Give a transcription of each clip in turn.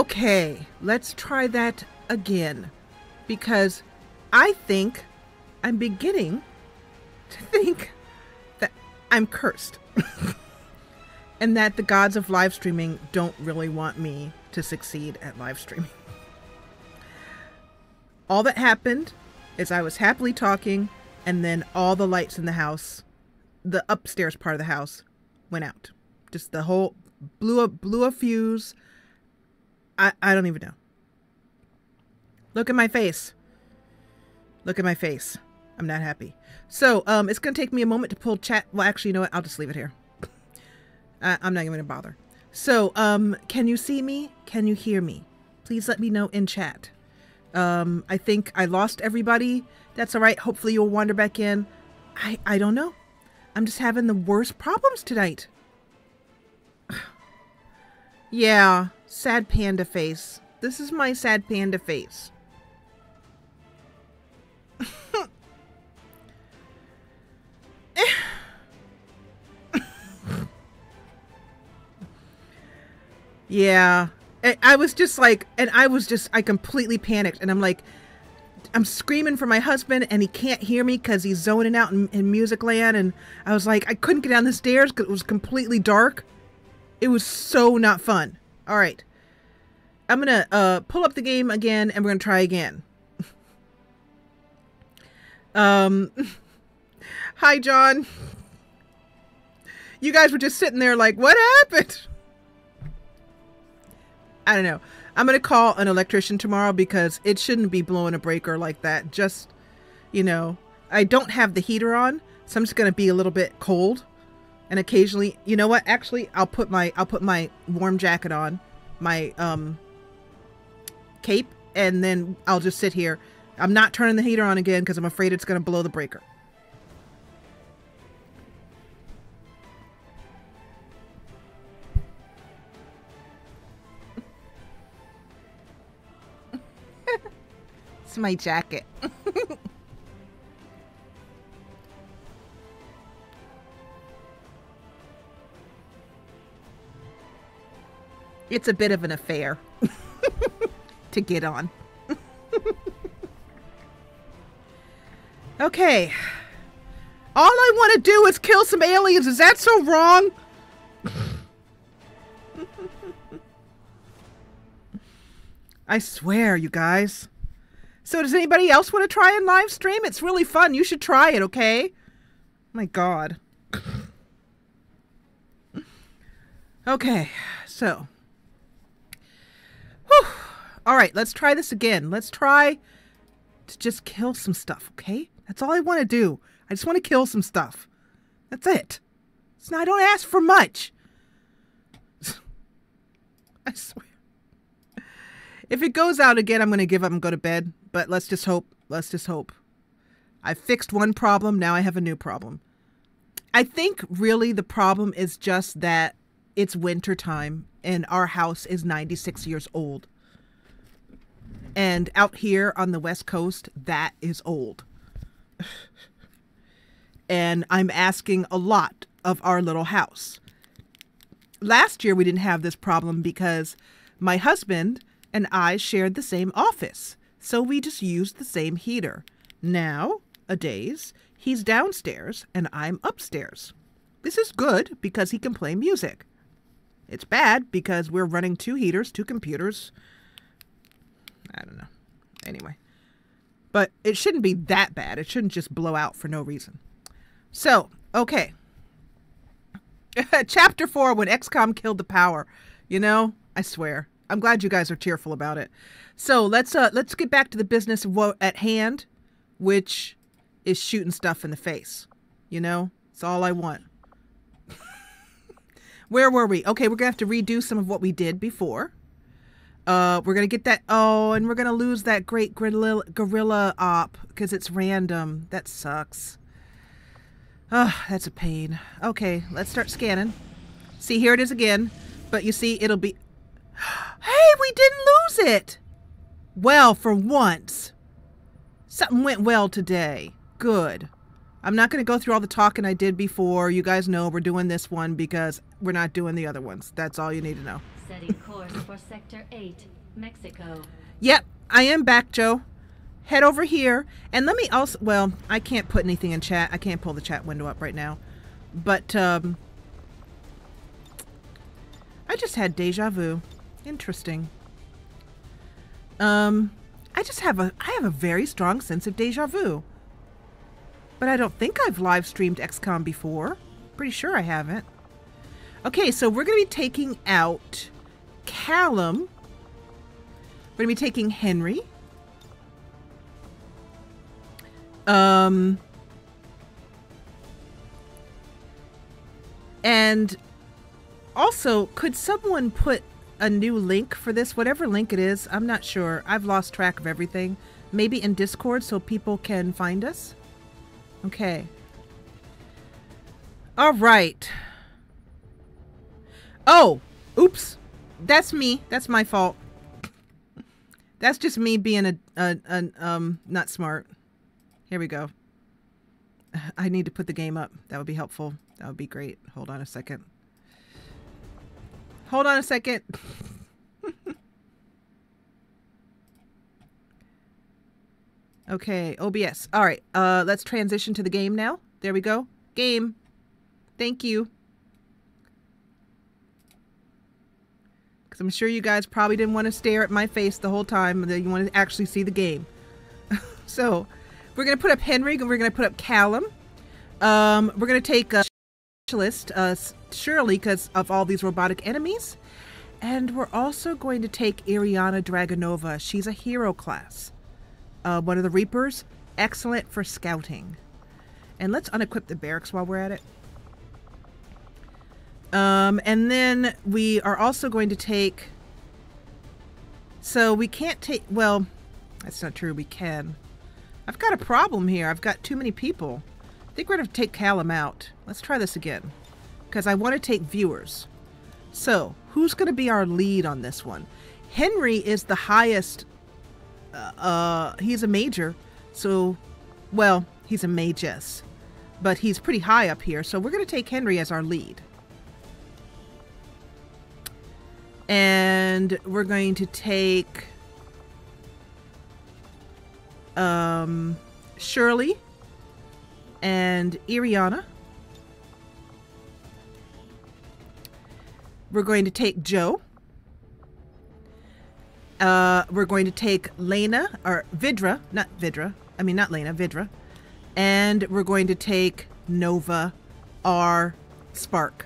Okay, let's try that again. Because I think I'm beginning to think that I'm cursed. And that the gods of live streaming don't really want me to succeed at live streaming. All that happened is I was happily talking, and then all the lights in the house, the upstairs part of the house, went out. Just the whole blew a fuse. I don't even know. Look at my face. Look at my face. I'm not happy. So it's gonna take me a moment to pull chat. Well, actually, you know what? I'll just leave it here. I'm not even gonna bother. So can you see me? Can you hear me? Please let me know in chat. I think I lost everybody. That's all right. Hopefully you'll wander back in. I don't know. I'm just having the worst problems tonight. Yeah, sad panda face. This is my sad panda face. Yeah. I was just like, I completely panicked, and I'm like, I'm screaming for my husband, and he can't hear me because he's zoning out in music land, and I was like, I couldn't get down the stairs because it was completely dark. It was so not fun. All right. I'm going to pull up the game again, and we're going to try again. Hi, John. You guys were just sitting there like, what happened? I don't know. I'm going to call an electrician tomorrow because it shouldn't be blowing a breaker like that. Just, you know, I don't have the heater on, so I'm just going to be a little bit cold. And occasionally, you know what? Actually, I'll put my warm jacket on, my cape, and then I'll just sit here. I'm not turning the heater on again because I'm afraid it's going to blow the breaker. It's my jacket. It's a bit of an affair to get on. Okay. All I want to do is kill some aliens. Is that so wrong? I swear, you guys. So does anybody else want to try and live stream? It's really fun. You should try it, okay? My God. Okay, so. Whew. All right, let's try this again. Let's try to just kill some stuff, okay? That's all I want to do. I just want to kill some stuff. That's it. So I don't ask for much. I swear. If it goes out again, I'm going to give up and go to bed. But let's just hope. Let's just hope. I fixed one problem. Now I have a new problem. I think really the problem is just that it's winter time and our house is 96 years old. And out here on the West Coast, that is old. And I'm asking a lot of our little house. Last year we didn't have this problem because my husband and I shared the same office. So we just used the same heater. Nowadays, he's downstairs and I'm upstairs. This is good because he can play music. It's bad because we're running 2 heaters, 2 computers. I don't know. Anyway. But it shouldn't be that bad. It shouldn't just blow out for no reason. So, okay. Chapter 4, when XCOM killed the power. You know, I swear. I'm glad you guys are cheerful about it. So let's get back to the business of what at hand, which is shooting stuff in the face. You know, it's all I want. Where were we? Okay, we're gonna have to redo some of what we did before. We're gonna get that. Oh, and we're gonna lose that great gorilla op because it's random. That sucks. Oh, that's a pain. Okay, let's start scanning. See, here it is again. But you see, it'll be. Hey, we didn't lose it. Well, for once. Something went well today. Good. I'm not going to go through all the talking I did before. You guys know we're doing this one because we're not doing the other ones. That's all you need to know. Setting course course for Sector 8, Mexico. Yep, I am back, Joe. Head over here. And let me also... Well, I can't put anything in chat. I can't pull the chat window up right now. But, I just had deja vu. Interesting. I have a very strong sense of deja vu. But I don't think I've live streamed XCOM before. Pretty sure I haven't. Okay, so we're going to be taking out Callum. We're going to be taking Henry. And also, could someone put a new link for this? Whatever link it is, I'm not sure. I've lost track of everything. Maybe in Discord so people can find us? Okay. All right. Oh, oops. That's me. That's my fault. That's just me being not smart. Here we go. I need to put the game up. That would be helpful. That would be great. Hold on a second. Hold on a second. Okay, OBS. All right, let's transition to the game now. There we go. Game. Thank you. Because I'm sure you guys probably didn't want to stare at my face the whole time. You want to actually see the game. So, we're going to put up Henry, and we're going to put up Callum. We're going to take a specialist, Shirley, because of all these robotic enemies. And we're also going to take Ariana Dragonova. She's a hero class. One of the Reapers. Excellent for scouting. And let's unequip the barracks while we're at it. And then we are also going to take... So we can't take... Well, that's not true. We can. I've got a problem here. I've got too many people. I think we're going to take Callum out. Let's try this again. Because I want to take viewers. So, who's going to be our lead on this one? Henry is the highest... he's a major. So, well, he's a magus. But he's pretty high up here. So we're going to take Henry as our lead. And we're going to take... Shirley and Ariana. We're going to take Joe. We're going to take Lena, or Vidra, not Vidra. I mean, not Lena, Vidra. And we're going to take Nova, our Spark.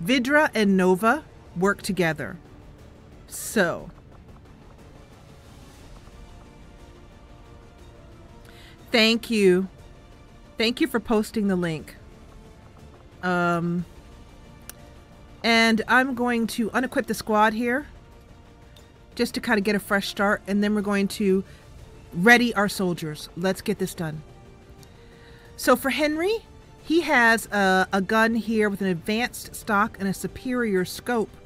Vidra and Nova work together. So... Thank you. Thank you for posting the link. And I'm going to unequip the squad here. Just to kind of get a fresh start. And then we're going to ready our soldiers. Let's get this done. So for Henry, he has a gun here with an advanced stock and a superior scope,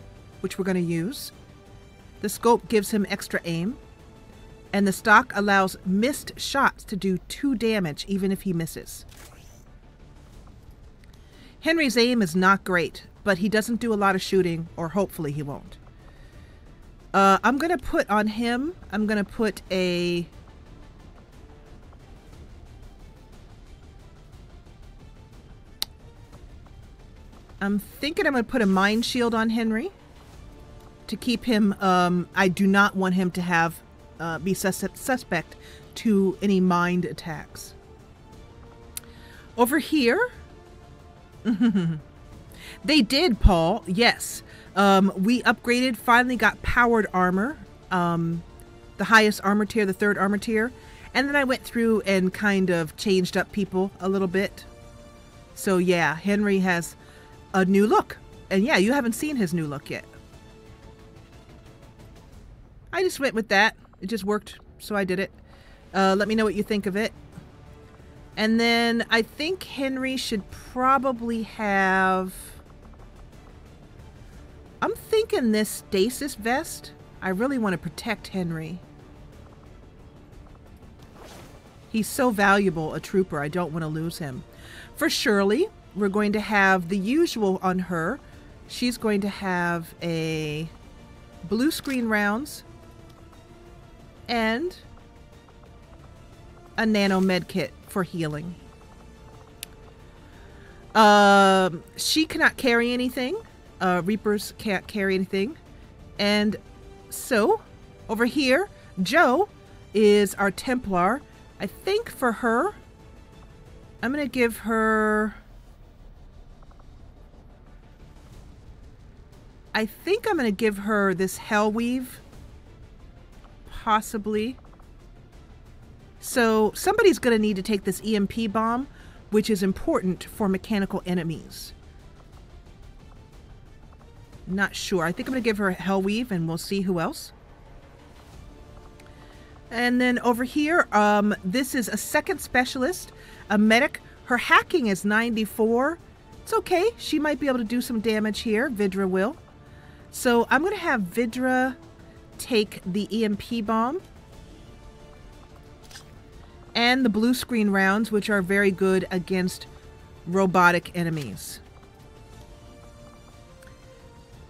which we're going to use. The scope gives him extra aim. And the stock allows missed shots to do 2 damage even if he misses. Henry's aim is not great, but he doesn't do a lot of shooting, or hopefully he won't. I'm going to put on him, I'm going to put a... I'm thinking I'm going to put a mine shield on Henry to keep him, I do not want him to have... be suspect to any mind attacks. Over here, they did, Paul. Yes, we upgraded. Finally, got powered armor, the highest armor tier, the 3rd armor tier, and then I went through and kind of changed up people a little bit. So yeah, Henry has a new look, and yeah, you haven't seen his new look yet. I just went with that. It just worked, so I did it. Let me know what you think of it. And then I think Henry should probably have... I'm thinking this stasis vest. I really want to protect Henry. He's so valuable, a trooper. I don't want to lose him. For Shirley, we're going to have the usual on her. She's going to have a... blue screen rounds, and a nano med kit for healing. She cannot carry anything. Reapers can't carry anything. And so, over here, Joe is our Templar. I think for her, I'm going to give her... I think I'm going to give her this Hellweave. Possibly. So, somebody's going to need to take this EMP bomb, which is important for mechanical enemies. Not sure. I think I'm going to give her Hellweave, and we'll see who else. And then over here, this is a second specialist, a medic. Her hacking is 94. It's okay. She might be able to do some damage here. Vidra will. So I'm going to have Vidra take the EMP bomb and the blue screen rounds, which are very good against robotic enemies.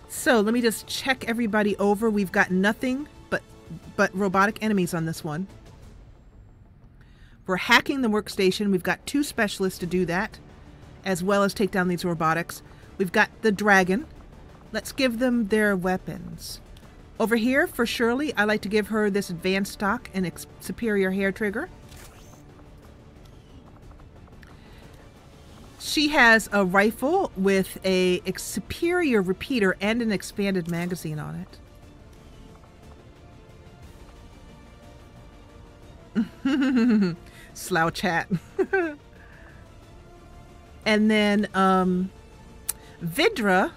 So let me just check everybody over. We've got nothing but robotic enemies on this one. We're hacking the workstation. We've got 2 specialists to do that, as well as take down these robotics. We've got the dragon. Let's give them their weapons. Over here, for Shirley, I like to give her this advanced stock and superior hair trigger. She has a rifle with a superior repeater and an expanded magazine on it. Slouch hat. And then Vidra,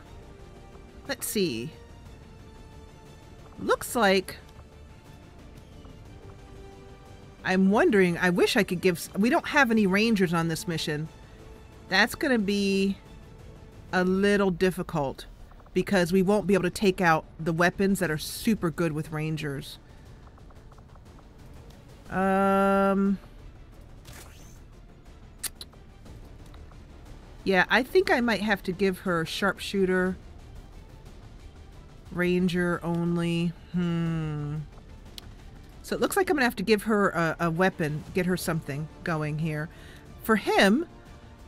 let's see. Looks like, I'm wondering, I wish I could give, we don't have any rangers on this mission. That's going to be a little difficult because we won't be able to take out the weapons that are super good with rangers. Yeah, I think I might have to give her sharpshooter, ranger only. So it looks like I'm gonna have to give her a weapon, get her something going here. For him,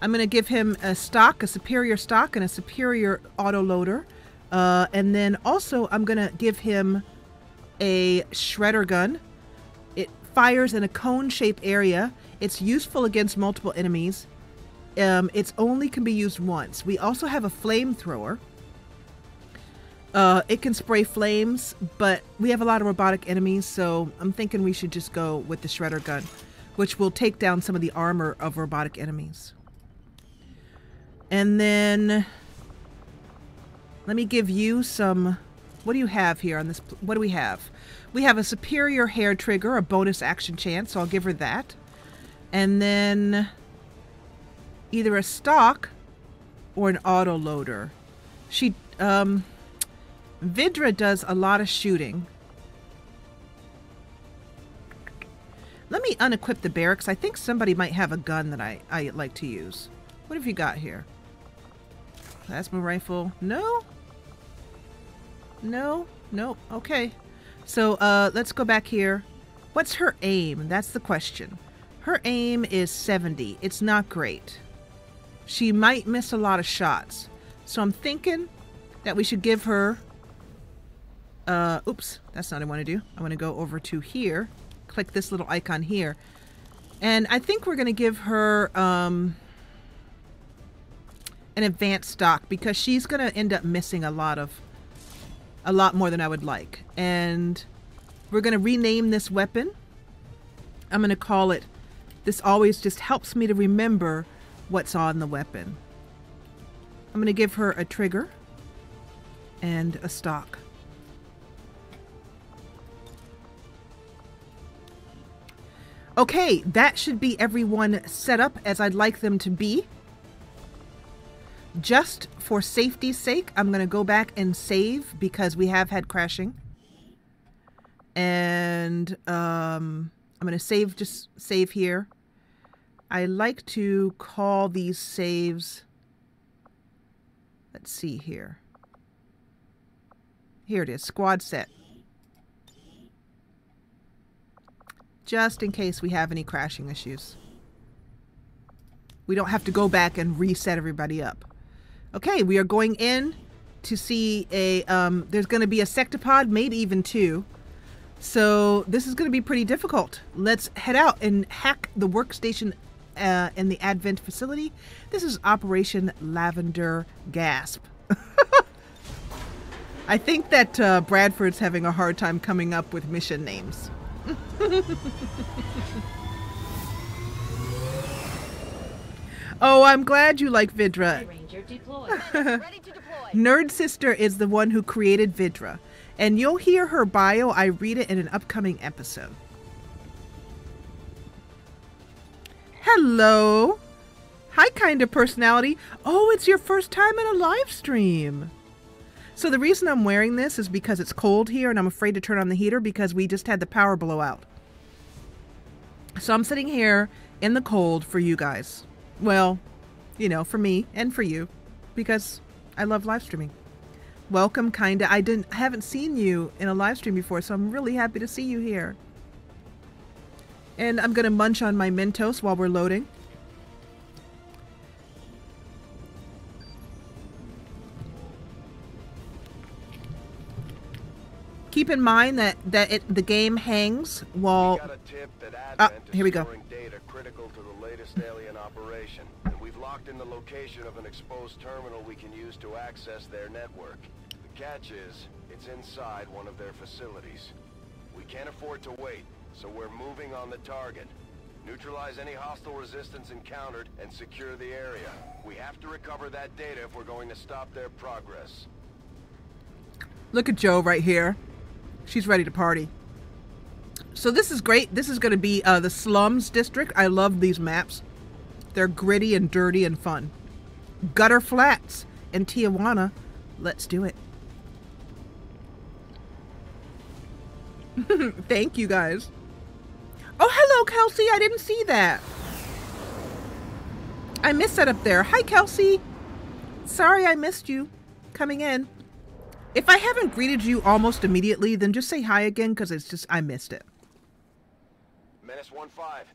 I'm gonna give him a stock, a superior stock, and a superior autoloader. And then also I'm gonna give him a shredder gun. It fires in a cone-shaped area. It's useful against multiple enemies. It's only can be used once. We also have a flamethrower. It can spray flames, but we have a lot of robotic enemies, so I'm thinking we should just go with the shredder gun, which will take down some of the armor of robotic enemies. And then let me give you some... What do you have here on this? What do we have? We have a superior hair trigger, a bonus action chance, so I'll give her that. And then either a stock or an autoloader. She, Vidra does a lot of shooting. Let me unequip the barracks. I think somebody might have a gun that I like to use. What have you got here? Plasma rifle. No? No? Nope. Okay. So, let's go back here. What's her aim? That's the question. Her aim is 70. It's not great. She might miss a lot of shots. So I'm thinking that we should give her... oops, that's not what I want to do. I want to go over to here. Click this little icon here. And I think we're going to give her an advanced stock because she's going to end up missing a lot more than I would like. And we're going to rename this weapon. I'm going to call it, this always just helps me to remember what's on the weapon. I'm going to give her a trigger and a stock. Okay, that should be everyone set up as I'd like them to be. Just for safety's sake, I'm going to go back and save because we have had crashing. And I'm going to just save here. I like to call these saves, let's see here. Here it is, squad set. Just in case we have any crashing issues. We don't have to go back and reset everybody up. Okay, we are going in to see a, there's going to be a sectopod, maybe even 2. So this is going to be pretty difficult. Let's head out and hack the workstation in the Advent facility. This is Operation Lavender Gasp. I think that Bradford's having a hard time coming up with mission names. Oh, I'm glad you like Vidra. Nerd Sister is the one who created Vidra, and you'll hear her bio. I read it in an upcoming episode. Hello. Hi, kind of personality. Oh, it's your first time in a live stream. So the reason I'm wearing this is because it's cold here and I'm afraid to turn on the heater because we just had the power blowout. So I'm sitting here in the cold for you guys. Well, you know, for me and for you, because I love live streaming. Welcome, kinda. I haven't seen you in a live stream before, so I'm really happy to see you here. And I'm gonna munch on my Mentos while we're loading. Keep in mind that the game hangs while. Here we go. Data critical to the latest alien operation, and we've locked in the location of an exposed terminal we can use to access their network. The catch is, it's inside one of their facilities. We can't afford to wait, so we're moving on the target. Neutralize any hostile resistance encountered and secure the area. We have to recover that data if we're going to stop their progress. Look at Joe right here. She's ready to party. So this is great. This is going to be the Slums District. I love these maps. They're gritty and dirty and fun. Gutter Flats in Tijuana. Let's do it. Thank you, guys. Oh, hello, Kelsey. I didn't see that. I missed that up there. Hi, Kelsey. Sorry I missed you coming in. If I haven't greeted you almost immediately, then just say hi again, because it's just, I missed it. Menace 1-5,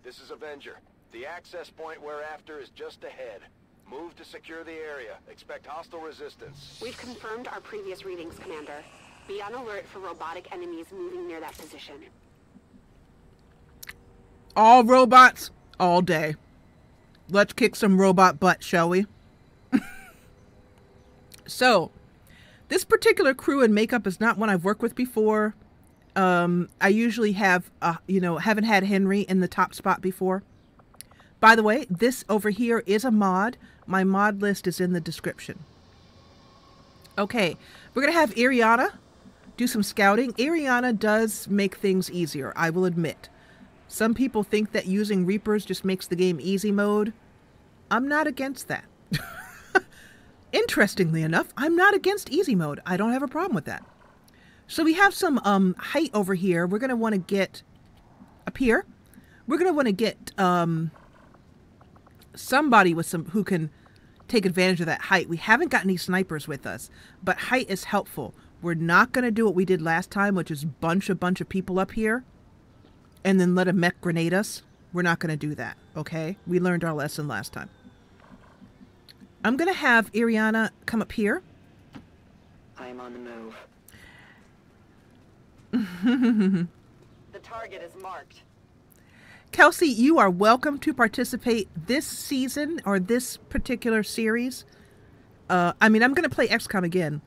this is Avenger. The access point we're after is just ahead. Move to secure the area. Expect hostile resistance. We've confirmed our previous readings, Commander. Be on alert for robotic enemies moving near that position. All robots, all day. Let's kick some robot butt, shall we? So, this particular crew and makeup is not one I've worked with before. I usually have, haven't had Henry in the top spot before. By the way, this over here is a mod. My mod list is in the description. Okay, we're going to have Ariana do some scouting. Ariana does make things easier, I will admit. Some people think that using Reapers just makes the game easy mode. I'm not against that. Interestingly enough, I'm not against easy mode. I don't have a problem with that. So we have some height over here. We're going to want to get up here. We're going to want to get somebody with who can take advantage of that height. We haven't got any snipers with us, but height is helpful. We're not going to do what we did last time, which is bunch a bunch of people up here and then let a mech grenade us. We're not going to do that, okay? We learned our lesson last time. I'm going to have Ariana come up here. I am on the move. The target is marked. Kelsey, you are welcome to participate this season or this particular series. I mean, I'm going to play XCOM again,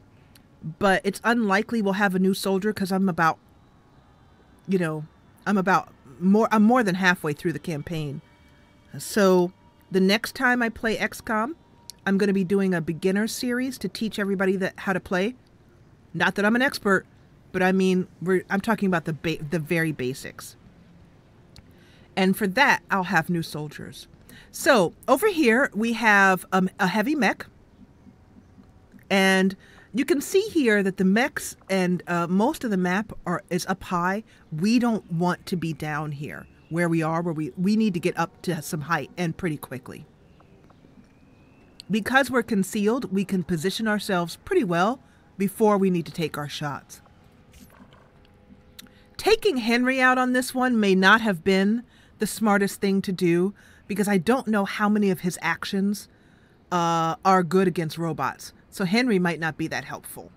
but it's unlikely we'll have a new soldier because I'm about, I'm more than halfway through the campaign. So the next time I play XCOM, I'm going to be doing a beginner series to teach everybody how to play. Not that I'm an expert, but I mean, I'm talking about the very basics. And for that, I'll have new soldiers. So over here, we have a heavy mech. And you can see here that the mechs and most of the map is up high. We don't want to be down here where we are, where we need to get up to some height and pretty quickly. Because we're concealed, we can position ourselves pretty well before we need to take our shots. Taking Henry out on this one may not have been the smartest thing to do, because I don't know how many of his actions are good against robots. So Henry might not be that helpful.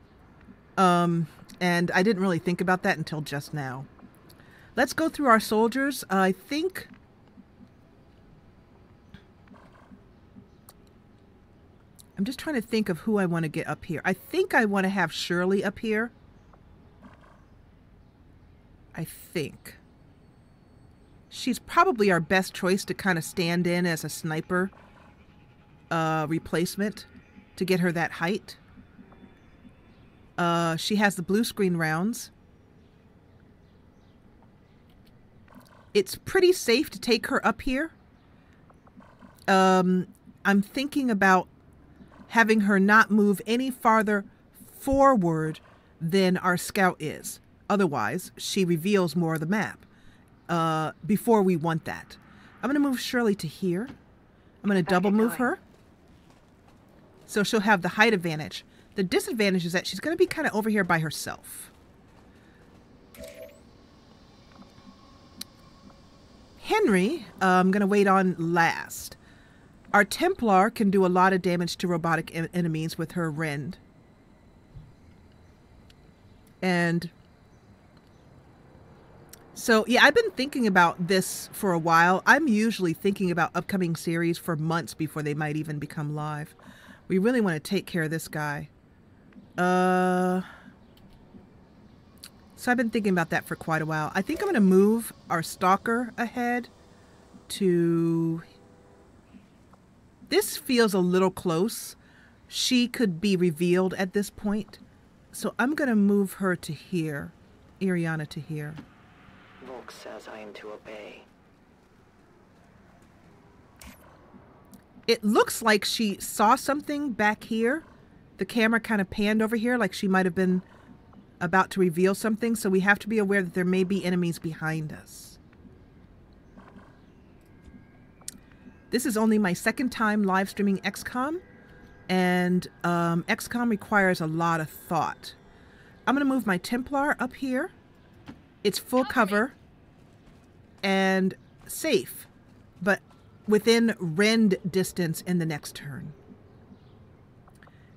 And I didn't really think about that until just now. Let's go through our soldiers. I think... I'm just trying to think of who I want to get up here. I think I want to have Shirley up here. I think. She's probably our best choice to kind of stand in as a sniper replacement to get her that height. She has the blue screen rounds. It's pretty safe to take her up here. I'm thinking about having her not move any farther forward than our scout is. Otherwise, she reveals more of the map before we want that. I'm going to move Shirley to here. I'm going to double move her. So she'll have the height advantage. The disadvantage is that she's going to be kind of over here by herself. Henry, I'm going to wait on last. Our Templar can do a lot of damage to robotic enemies with her Rend. And so, yeah, I've been thinking about this for a while. I'm usually thinking about upcoming series for months before they might even become live. We really want to take care of this guy. So I've been thinking about that for quite a while. I think I'm going to move our Stalker ahead to... This feels a little close. She could be revealed at this point. So I'm going to move her to here. Iriana to here. Volk says I am to obey. It looks like she saw something back here. The camera kind of panned over here like she might have been about to reveal something. So we have to be aware that there may be enemies behind us. This is only my second time live streaming XCOM, and XCOM requires a lot of thought. I'm going to move my Templar up here. It's full cover and safe, but within Rend distance in the next turn.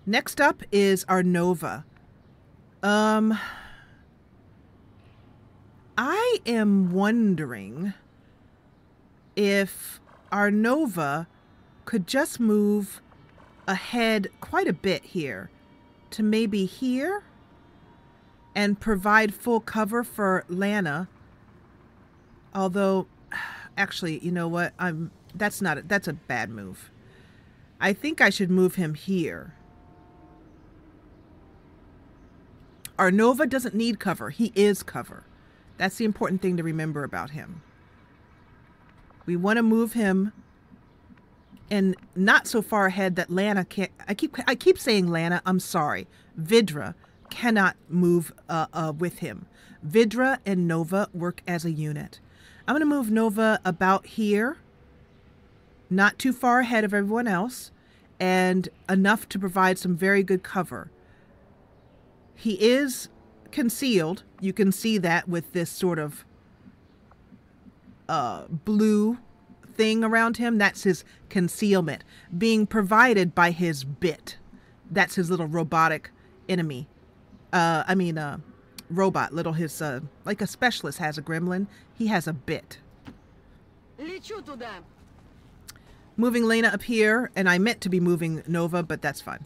Next up is our Nova. I am wondering if our Nova could just move ahead quite a bit here to maybe here and provide full cover for Lana. Although, actually, you know what? That's a bad move. I think I should move him here. Our Nova doesn't need cover. He is cover. That's the important thing to remember about him. We want to move him and not so far ahead that Lana can't... I keep saying Lana. I'm sorry. Vidra cannot move with him. Vidra and Nova work as a unit. I'm going to move Nova about here, not too far ahead of everyone else, and enough to provide some very good cover. He is concealed. You can see that with this sort of blue thing around him. That's his concealment being provided by his bit. That's his little robotic enemy. Robot, little his, like a specialist has a gremlin. He has a bit. Moving Lena up here, and I meant to be moving Nova, but that's fine.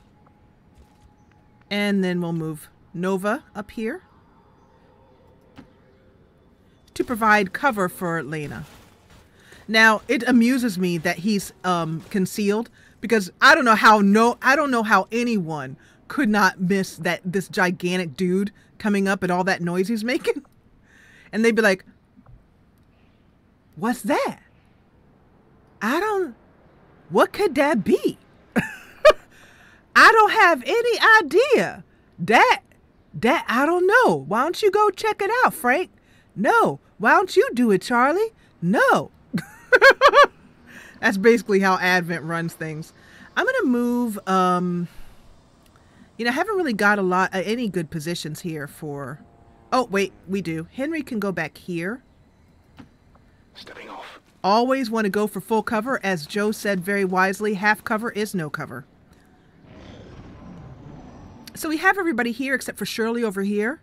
And then we'll move Nova up here to provide cover for Lena. Now, it amuses me that he's concealed, because I don't know how anyone could not miss this gigantic dude coming up and all that noise he's making. And they'd be like, "What's that? What could that be?" I don't have any idea. That I don't know. Why don't you go check it out, Frank? No. Why don't you do it, Charlie? No. That's basically how Advent runs things. I'm going to move, You know, I haven't really got a lot, any good positions here for... Oh, wait, we do. Henry can go back here. Stepping off. Always want to go for full cover. As Joe said very wisely, half cover is no cover. So we have everybody here except for Shirley over here.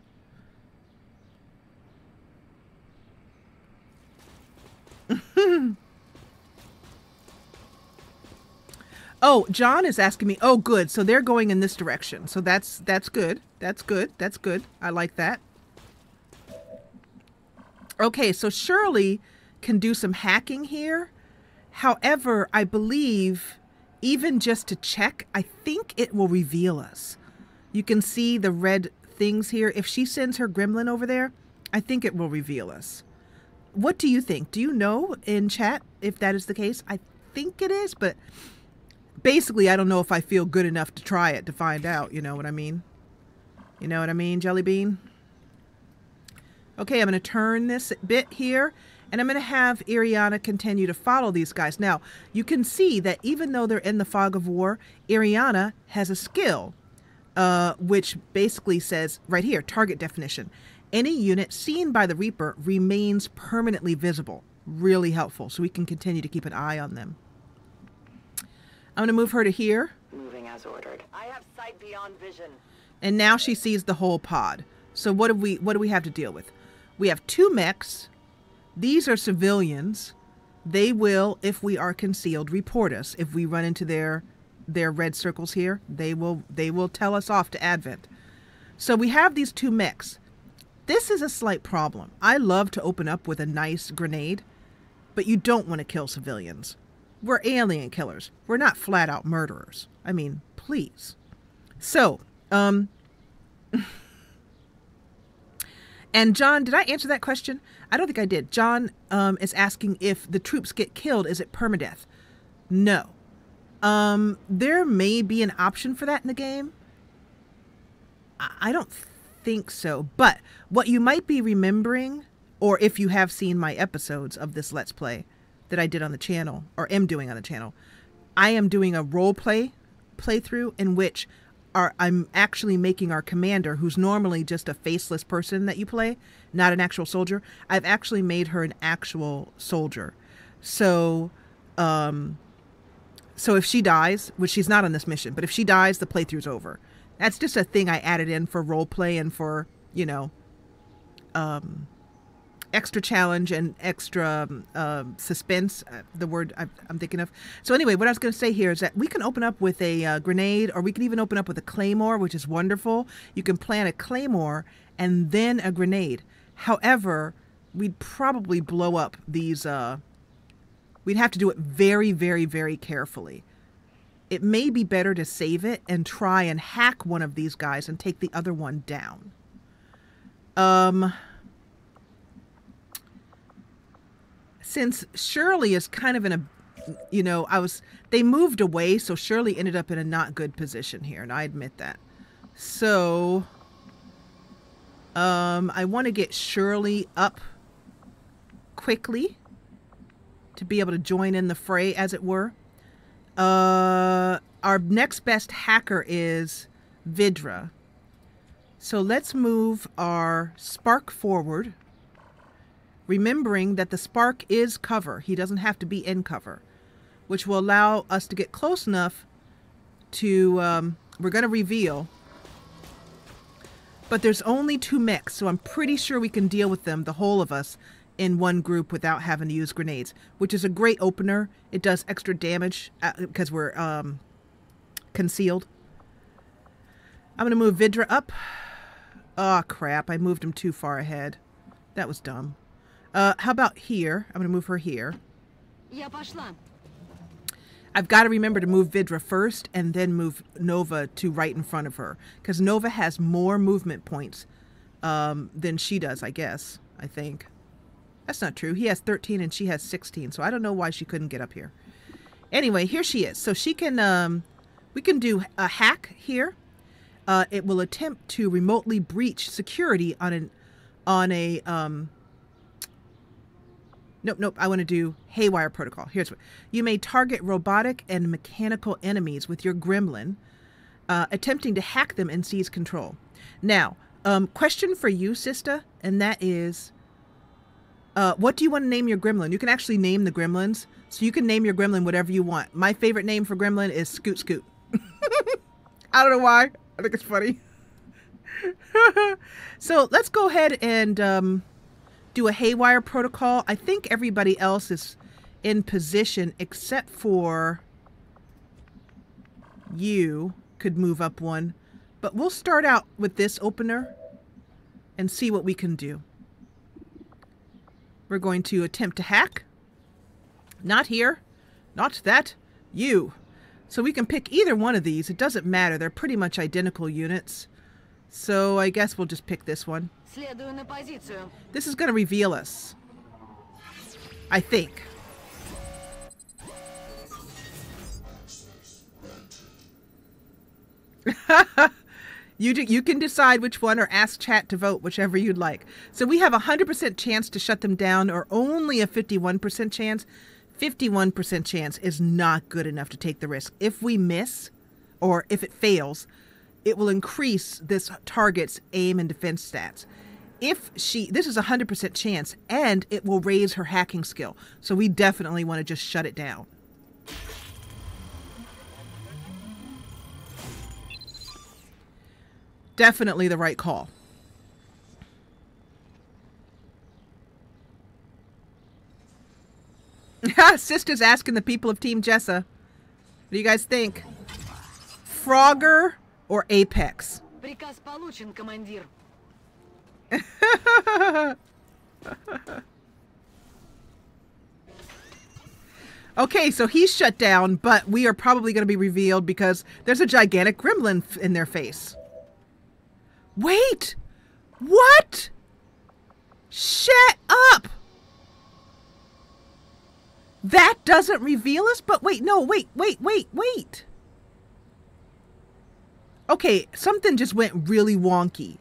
Oh, John is asking me, oh, good. So they're going in this direction. So that's good. That's good. That's good. I like that. Okay, so Shirley can do some hacking here. However, I believe, even just to check, I think it will reveal us. You can see the red things here. If she sends her gremlin over there, I think it will reveal us. What do you think? Do you know in chat if that is the case? I think it is, but basically I don't know if I feel good enough to try it to find out. You know what I mean? You know what I mean, Jelly Bean? Okay, I'm going to turn this bit here, and I'm going to have Iriana continue to follow these guys. Now, you can see that even though they're in the fog of war, Iriana has a skill, which basically says, right here, target definition. Any unit seen by the Reaper remains permanently visible. Really helpful, so we can continue to keep an eye on them. I'm going to move her to here. Moving as ordered. I have sight beyond vision. And now she sees the whole pod. So what do we have to deal with? We have 2 mechs. These are civilians. They will, if we are concealed, report us. If we run into their red circles here, they will tell us off to Advent. So we have these 2 mechs. This is a slight problem. I love to open up with a nice grenade, but you don't want to kill civilians. We're alien killers. We're not flat out murderers. I mean, please. So, and John, did I answer that question? I don't think I did. John is asking if the troops get killed, is it permadeath? No. There may be an option for that in the game. I don't think so. But what you might be remembering, or if you have seen my episodes of this Let's Play that I did on the channel, or am doing on the channel, I am doing a roleplay playthrough in which I'm actually making our commander, who's normally just a faceless person that you play, not an actual soldier. I've actually made her an actual soldier. So, so if she dies, which she's not on this mission, but if she dies, the playthrough's over. That's just a thing I added in for roleplay and for, you know, extra challenge and extra suspense, the word I'm thinking of. So anyway, what I was going to say here is that we can open up with a grenade, or we can even open up with a claymore, which is wonderful. You can plant a claymore and then a grenade. However, we'd probably blow up these, we'd have to do it very, very, very carefully. It may be better to save it and try and hack one of these guys and take the other one down. Since Shirley is kind of in a, you know, they moved away, so Shirley ended up in a not good position here, and I admit that. So, I want to get Shirley up quickly to be able to join in the fray, as it were. Our next best hacker is Vidra. So let's move our Spark forward, remembering that the Spark is cover. He doesn't have to be in cover, which will allow us to get close enough to, we're going to reveal, but there's only 2 mechs, so I'm pretty sure we can deal with them, the whole of us, in one group without having to use grenades, which is a great opener. It does extra damage because we're concealed. I'm going to move Vidra up. Oh, crap. I moved him too far ahead. That was dumb. How about here? I'm going to move her here. I've got to remember to move Vidra first and then move Nova to right in front of her, because Nova has more movement points than she does, I guess. I think. That's not true. He has 13 and she has 16, so I don't know why she couldn't get up here. Anyway, here she is. So she can, we can do a hack here. It will attempt to remotely breach security on a, nope, I want to do Haywire Protocol. Here's what. You may target robotic and mechanical enemies with your gremlin. attempting to hack them and seize control. Now, question for you, sister, and that is, what do you want to name your gremlin? You can actually name the gremlins, so you can name your gremlin whatever you want. My favorite name for gremlin is Scoot Scoot. I don't know why. I think it's funny. So let's go ahead and do a haywire protocol. I think everybody else is in position except for you could move up one. But we'll start out with this opener and see what we can do. We're going to attempt to hack. Not here. Not that. You. So we can pick either one of these. It doesn't matter. They're pretty much identical units. So I guess we'll just pick this one. This is going to reveal us. I think. You can decide which one or ask chat to vote, whichever you'd like. So we have a 100% chance to shut them down or only a 51% chance. 51% chance is not good enough to take the risk. If we miss or if it fails, it will increase this target's aim and defense stats. This is a 100% chance and it will raise her hacking skill. So we definitely want to just shut it down. Definitely the right call. Sister's asking the people of Team Jessa. What do you guys think? Frogger or Apex? Приказ получен, командир. Okay, so he's shut down, but we are probably going to be revealed because there's a gigantic gremlin in their face. Wait! What? Shut up! That doesn't reveal us? But wait, no, wait. Okay, something just went really wonky.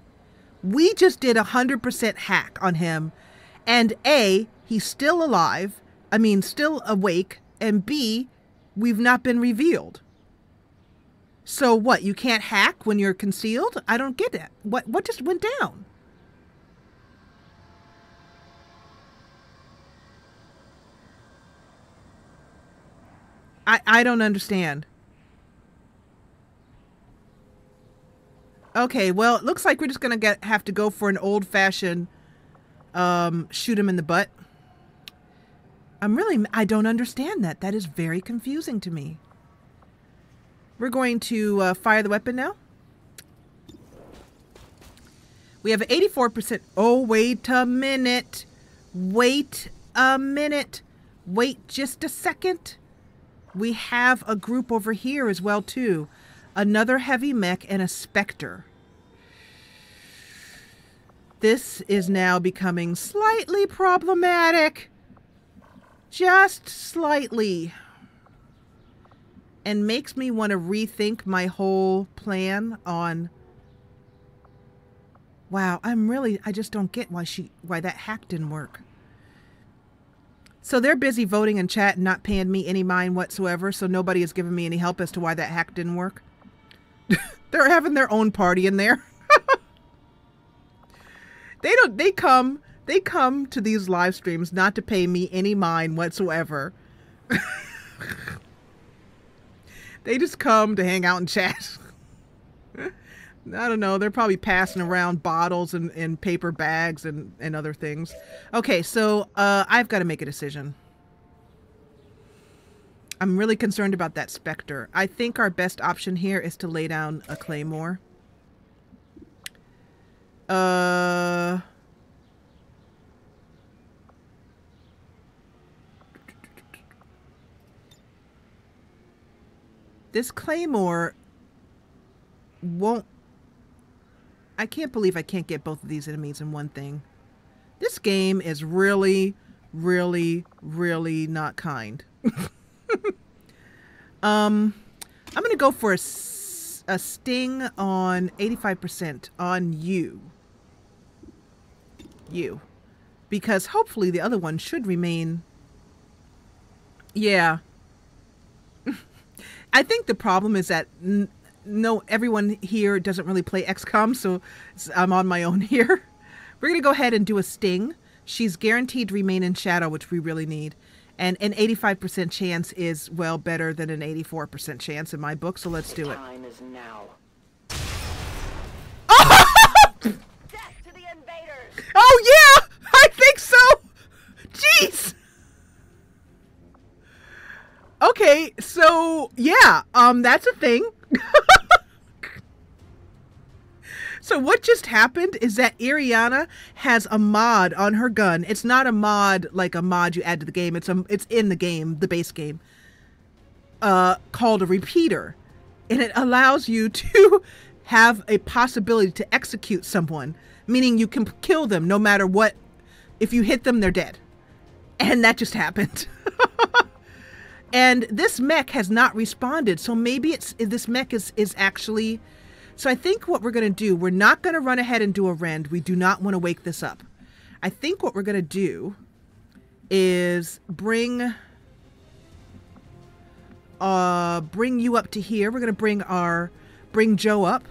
We just did 100% hack on him, and A, he's still alive, still awake, and B, we've not been revealed. So what, you can't hack when you're concealed? I don't get it. What just went down? I don't understand. Okay, well, it looks like we're just going to have to go for an old-fashioned shoot him in the butt. I don't understand that. That is very confusing to me. We're going to fire the weapon now. We have 84%. Oh, wait a minute. Wait a minute. Wait just a second. We have a group over here as well, too. Another heavy mech and a Spectre. This is now becoming slightly problematic. Just slightly. And makes me want to rethink my whole plan on... Wow, I just don't get why that hack didn't work. So they're busy voting in chat and not paying me any mind whatsoever, so nobody has given me any help as to why that hack didn't work. They're having their own party in there. They come to these live streams not to pay me any mind whatsoever. They just come to hang out and chat. I don't know. They're probably passing around bottles and paper bags and other things. Okay, so I've got to make a decision. I'm really concerned about that Spectre. I think our best option here is to lay down a Claymore. This Claymore won't... I can't believe I can't get both of these enemies in one thing. This game is really, really, really not kind. I'm going to go for a sting on 85% on you. Because hopefully the other one should remain... Yeah. I think the problem is that no, everyone here doesn't really play XCOM, so I'm on my own here. We're going to go ahead and do a sting. She's guaranteed to remain in shadow, which we really need. And an 85% chance is, well, better than an 84% chance in my book, so let's do it. Time is now. Death to the invaders! Oh, yeah! I think so! Jeez! Okay, so, yeah, that's a thing. So what just happened is that Ariana has a mod on her gun. It's not a mod like a mod you add to the game. It's in the game, the base game, called a repeater. And it allows you to have a possibility to execute someone, meaning you can kill them no matter what. If you hit them, they're dead. And that just happened. And this mech has not responded, so maybe this mech is actually... So I think what we're going to do, we're not going to run ahead and do a rend. We do not want to wake this up. I think what we're going to do is bring you up to here. We're going to bring Joe up.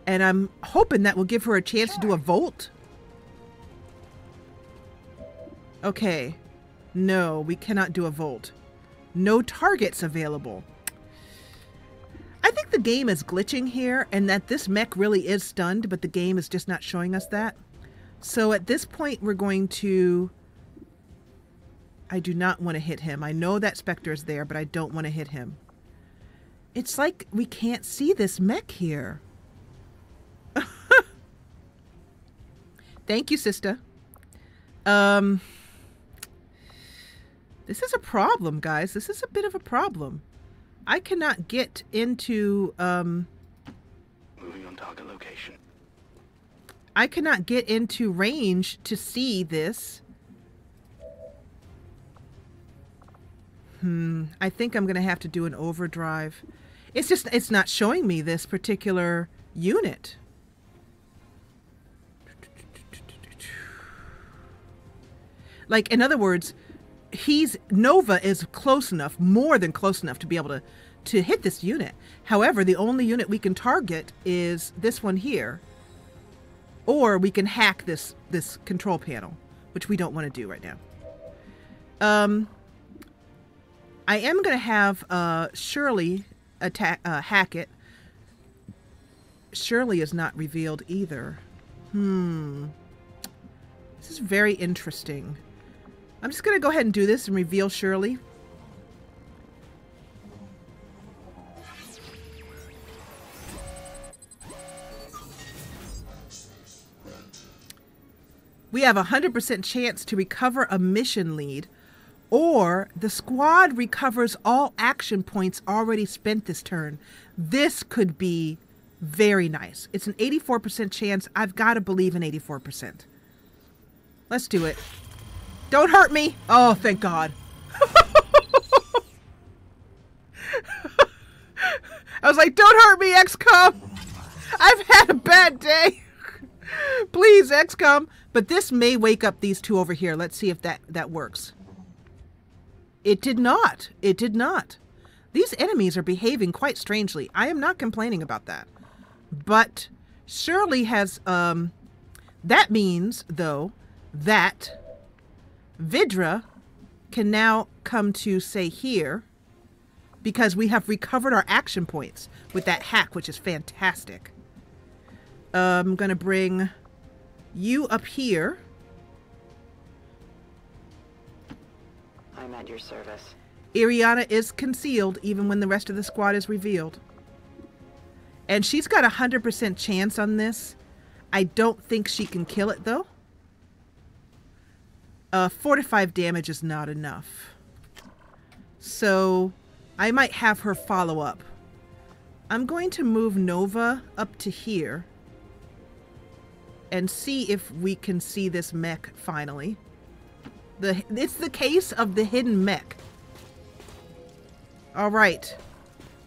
And I'm hoping that will give her a chance to do a volt. Okay. No, we cannot do a volt. No targets available. I think the game is glitching here and that this mech really is stunned, but the game is just not showing us that. So at this point, we're going to... I do not want to hit him. I know that Spectre is there, but I don't want to hit him. It's like we can't see this mech here. Thank you, sister. This is a problem, guys. This is a bit of a problem. I cannot get into, Moving on target location. I cannot get into range to see this. I think I'm going to have to do an overdrive. It's not showing me this particular unit. Like, in other words, Nova is close enough, more than close enough to be able to hit this unit. However, the only unit we can target is this one here. Or we can hack this control panel, which we don't want to do right now. I am going to have Shirley hack it. Shirley is not revealed either. This is very interesting. I'm just going to go ahead and do this and reveal Shirley. We have a 100% chance to recover a mission lead, or the squad recovers all action points already spent this turn. This could be very nice. It's an 84% chance. I've got to believe in 84%. Let's do it. Don't hurt me. Oh, thank God. I was like, don't hurt me, XCOM. I've had a bad day. Please, XCOM. But this may wake up these two over here. Let's see if that works. It did not. It did not. These enemies are behaving quite strangely. I am not complaining about that. But Shirley has... that means, though, that Vidra can now come to, say, here, because we have recovered our action points with that hack, which is fantastic. I'm going to bring you up here. I'm at your service. Ariana is concealed even when the rest of the squad is revealed. And she's got a 100% chance on this. I don't think she can kill it, though. 4 to 5 damage is not enough. So I might have her follow up. I'm going to move Nova up to here and see if we can see this mech finally. It's the case of the hidden mech. All right.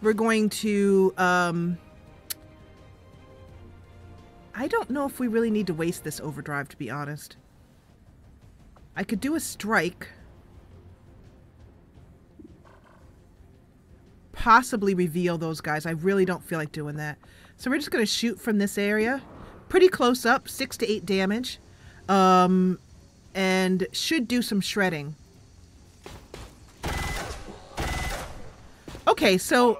We're going to... I don't know if we really need to waste this overdrive, to be honest. I could do a strike. possibly reveal those guys. I really don't feel like doing that. So we're just going to shoot from this area. Pretty close up, 6 to 8 damage. And should do some shredding. Okay, so...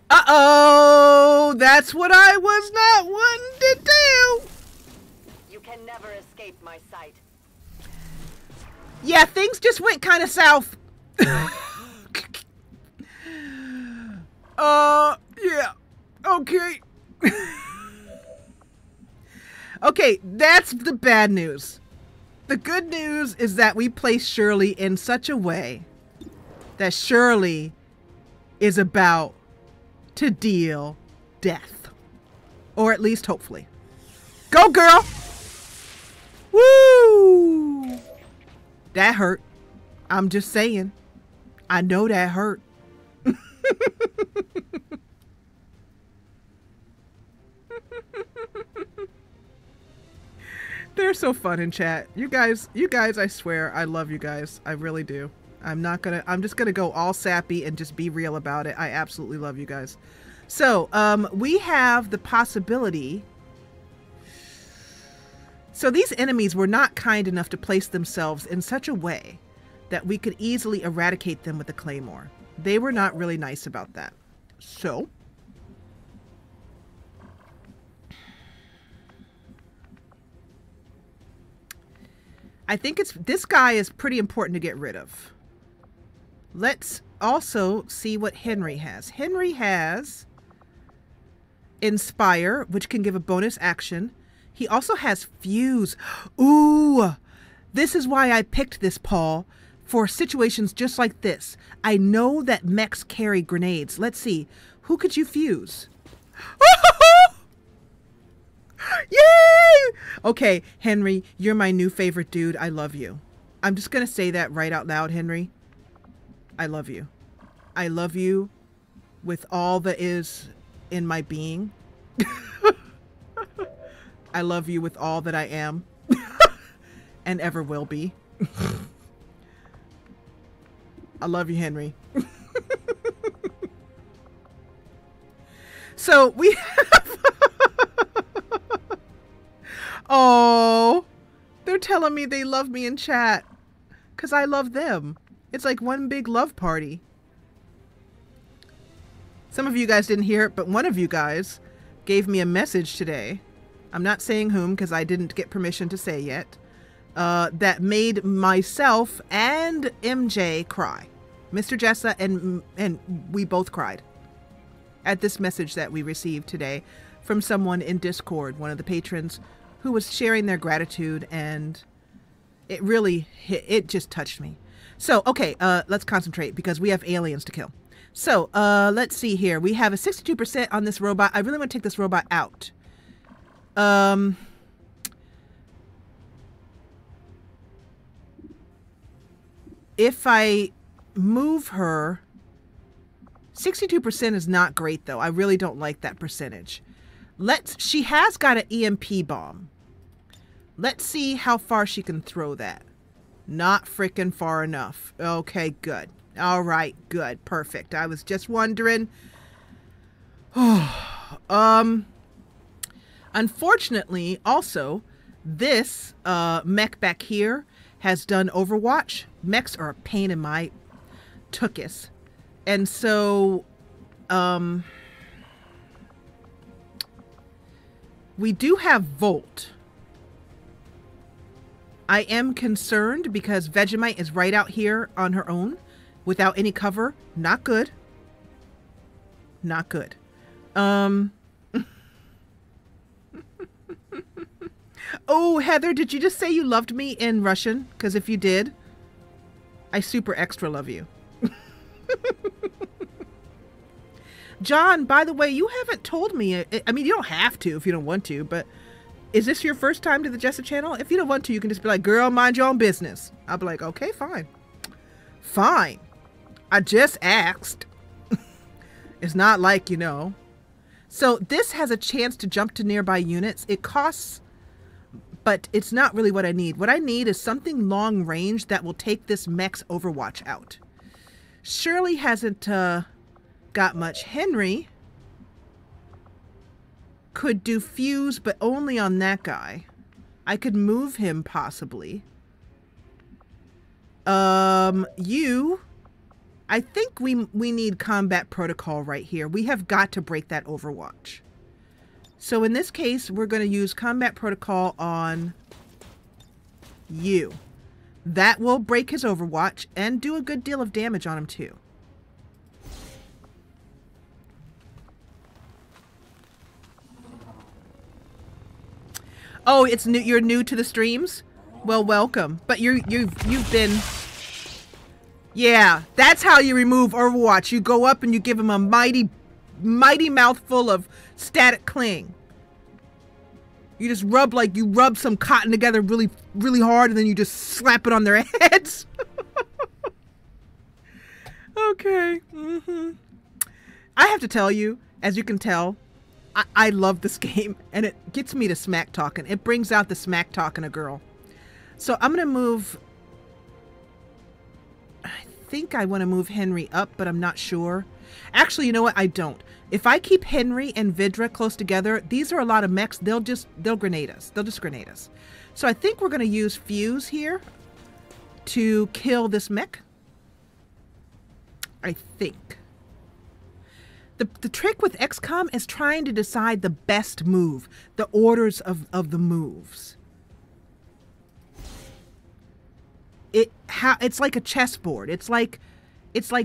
Uh-oh! That's what I was not wanting to do! You can never escape my sight. Yeah, things just went kind of south. Yeah. Okay. Okay, that's the bad news. The good news is that we placed Shirley in such a way that Shirley is about to deal death. Or at least hopefully. Go, girl! Woo! That hurt. I'm just saying. I know that hurt. They're so fun in chat. You guys, I swear, I love you guys. I really do. I'm just gonna go all sappy and just be real about it. I absolutely love you guys. So, we have the possibility. So these enemies were not kind enough to place themselves in such a way that we could easily eradicate them with the claymore. They were not really nice about that. So, I think this guy is pretty important to get rid of. Let's also see what Henry has. Henry has Inspire, which can give a bonus action. He also has Fuse. Ooh, this is why I picked this, Paul, for situations just like this. I know that mechs carry grenades. Let's see. Who could you fuse? Yay! Okay, Henry, you're my new favorite dude. I love you. I'm just going to say that right out loud, Henry. I love you. I love you with all that is in my being. I love you with all that I am and ever will be. I love you, Henry. So we have... Oh, they're telling me they love me in chat because I love them. It's like one big love party. Some of you guys didn't hear it, but one of you guys gave me a message today. I'm not saying whom because I didn't get permission to say yet. That made myself and MJ cry. Mr. Jessa and we both cried at this message that we received today from someone in Discord, one of the patrons who was sharing their gratitude, and it really it just touched me. So, okay, let's concentrate because we have aliens to kill. So, let's see here. We have a 62% on this robot. I really want to take this robot out. If I move her, 62% is not great though. I really don't like that percentage. She has got an EMP bomb. Let's see how far she can throw that. Not frickin' far enough. Okay, good. All right, good. Perfect. I was just wondering. Unfortunately, also, this mech back here has done Overwatch. Mechs are a pain in my tuchus. And so, we do have Volt. I am concerned because Vegemite is right out here on her own without any cover. Not good. Not good. Oh, Heather, did you just say you loved me in Russian? Because if you did, I super extra love you. John, by the way, you haven't told me. I mean, you don't have to if you don't want to, but is this your first time to the Jessa channel? If you don't want to, you can just be like, girl, mind your own business. I'll be like, okay, fine. Fine. I just asked. It's not like, you know. So this has a chance to jump to nearby units. It costs, but it's not really what I need. What I need is something long range that will take this mech's Overwatch out. Shirley hasn't got much. Henry could do fuse, but only on that guy. I could move him possibly. You, I think we need combat protocol right here. We have got to break that Overwatch. So in this case, we're going to use combat protocol on you. That will break his Overwatch and do a good deal of damage on him too. Oh, it's new. You're new to the streams? Well, welcome. But you've been. Yeah, that's how you remove Overwatch. You go up and you give him a mighty mouthful of static cling. You just rub some cotton together really, really hard, and then you just slap it on their heads. Okay. I have to tell you, as you can tell, I love this game, and it gets me to smack talking. It brings out the smack talk in a girl. So I'm going to move... I think I want to move Henry up, but I'm not sure. Actually, you know what? I don't. If I keep Henry and Vidra close together, these are a lot of mechs. They'll grenade us. They'll just grenade us. So I think we're going to use fuse here to kill this mech. I think. The trick with XCOM is trying to decide the best move, the orders of the moves. It's like a chessboard. It's like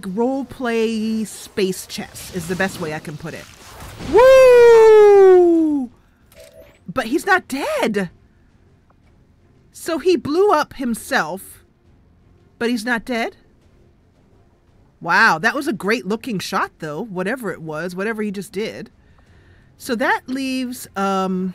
role play space chess is the best way I can put it. Woo! But he's not dead. So he blew up himself, but he's not dead. Wow, that was a great looking shot though, whatever it was, whatever he just did. So that leaves Iriana.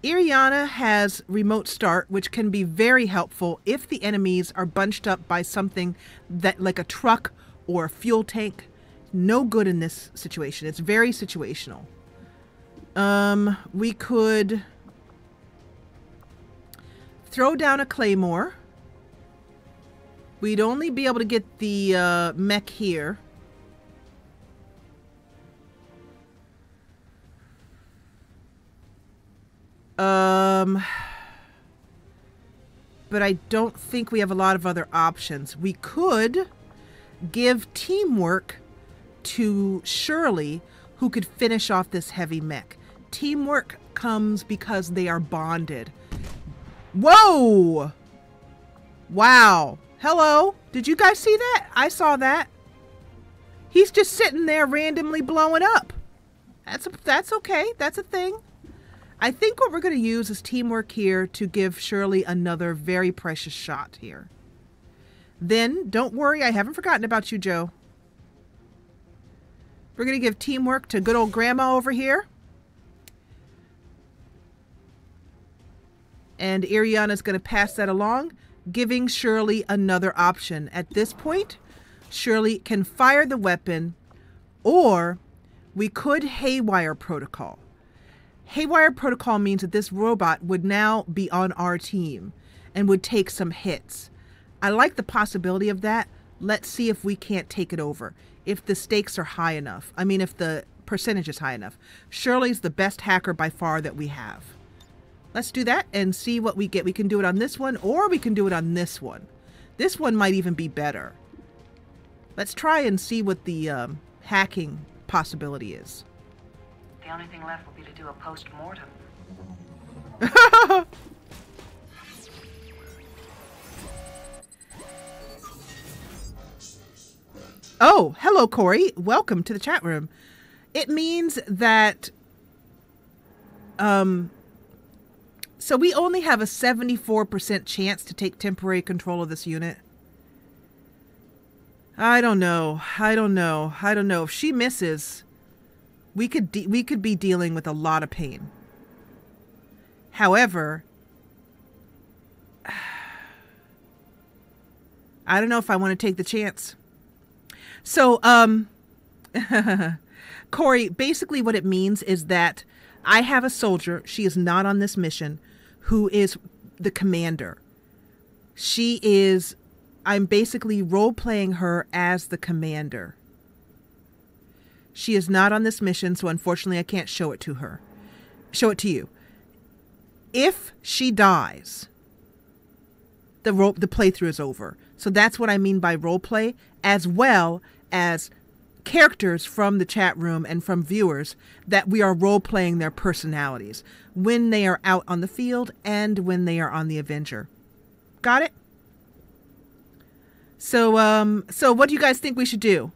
Iriana has remote start, which can be very helpful if the enemies are bunched up by something that like a truck or a fuel tank. No good in this situation. It's very situational. We could throw down a claymore. We'd only be able to get the mech here. But I don't think we have a lot of other options. We could give teamwork to Shirley, who could finish off this heavy mech. Teamwork comes because they are bonded. Whoa! Wow. Hello. Did you guys see that? I saw that. He's just sitting there randomly blowing up. That's okay. That's a thing. I think what we're going to use is teamwork here to give Shirley another very precious shot here. Then, don't worry, I haven't forgotten about you, Joe. We're going to give teamwork to good old Grandma over here. And Iriana's going to pass that along, giving Shirley another option. At this point, Shirley can fire the weapon, or we could haywire protocol. Haywire protocol means that this robot would now be on our team and would take some hits. I like the possibility of that. Let's see if we can't take it over. If the stakes are high enough. I mean, if the percentage is high enough. Shirley's the best hacker by far that we have. Let's do that and see what we get. We can do it on this one, or we can do it on this one. This one might even be better. Let's try and see what the hacking possibility is. The only thing left will be to do a post-mortem. Oh, hello, Corey. Welcome to the chat room. It means that... So we only have a 74% chance to take temporary control of this unit. I don't know. If she misses... We could be dealing with a lot of pain. However, I don't know if I want to take the chance. So, Corey, basically what it means is that I have a soldier, she is not on this mission, who is the commander. I'm basically role-playing her as the commander. She is not on this mission, so unfortunately I can't show it to her. Show it to you. If she dies, the playthrough is over. So that's what I mean by roleplay, as well as characters from the chat room and from viewers that we are role-playing their personalities when they are out on the field and when they are on the Avenger. Got it? So what do you guys think we should do?